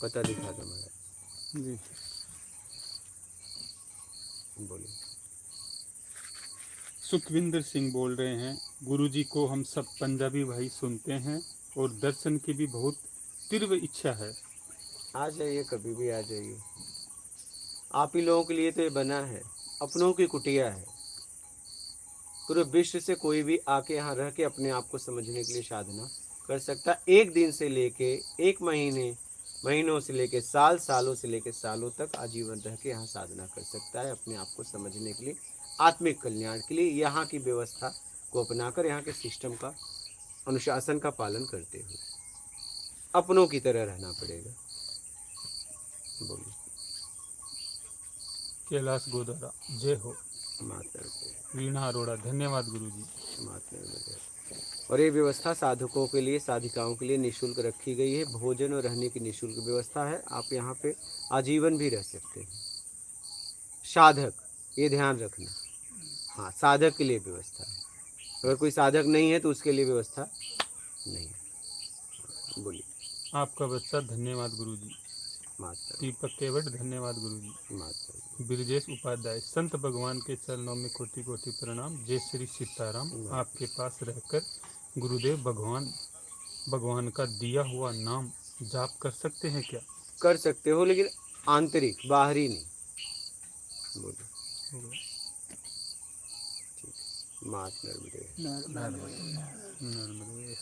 [SPEAKER 2] पता दिखा दो महाराज,
[SPEAKER 3] जी।
[SPEAKER 2] बोलिए।
[SPEAKER 5] सुखविंदर सिंह बोल रहे हैं, गुरुजी को हम सब पंजाबी भाई सुनते हैं और दर्शन की भी बहुत तीव्र इच्छा है।
[SPEAKER 2] आ जाइए, कभी भी आ जाइए। आप ही लोगों के लिए तो ये बना है, अपनों की कुटिया है। पूरे विश्व से कोई भी आके यहाँ रह के अपने आप को समझने के लिए साधना कर सकता है। एक दिन से लेके एक महीने, महीनों से लेके साल, सालों से लेके सालों तक आजीवन रह के यहाँ साधना कर सकता है अपने आप को समझने के लिए, आत्मिक कल्याण के लिए। यहाँ की व्यवस्था को अपनाकर, यहाँ के सिस्टम का, अनुशासन का पालन करते हुए अपनों की तरह रहना पड़ेगा। बोलिए।
[SPEAKER 5] कैलाश गोदारा जय हो।
[SPEAKER 2] माता
[SPEAKER 5] वीणा अरोड़ा धन्यवाद गुरुजी।
[SPEAKER 2] और ये व्यवस्था साधकों के लिए, साधिकाओं के लिए निःशुल्क रखी गई है। भोजन और रहने की निःशुल्क व्यवस्था है। आप यहाँ पे आजीवन भी रह सकते हैं। साधक, ये ध्यान रखना, हाँ साधक के लिए व्यवस्था है। अगर कोई साधक नहीं है तो उसके लिए व्यवस्था नहीं है। बोलिए।
[SPEAKER 5] आपका बच्चा धन्यवाद गुरुजी।
[SPEAKER 2] माता
[SPEAKER 5] दीपक केवट धन्यवाद गुरुजी।
[SPEAKER 2] माता
[SPEAKER 5] ब्रजेश उपाध्याय, संत भगवान के चरणों में कोटि कोटि प्रणाम। जय श्री सीताराम। आपके पास रहकर गुरुदेव भगवान का दिया हुआ नाम जाप कर सकते हैं क्या?
[SPEAKER 2] कर सकते हो, लेकिन आंतरिक, बाहरी नहीं। बोलिए। मात नर्मदे।
[SPEAKER 5] नर्मदे।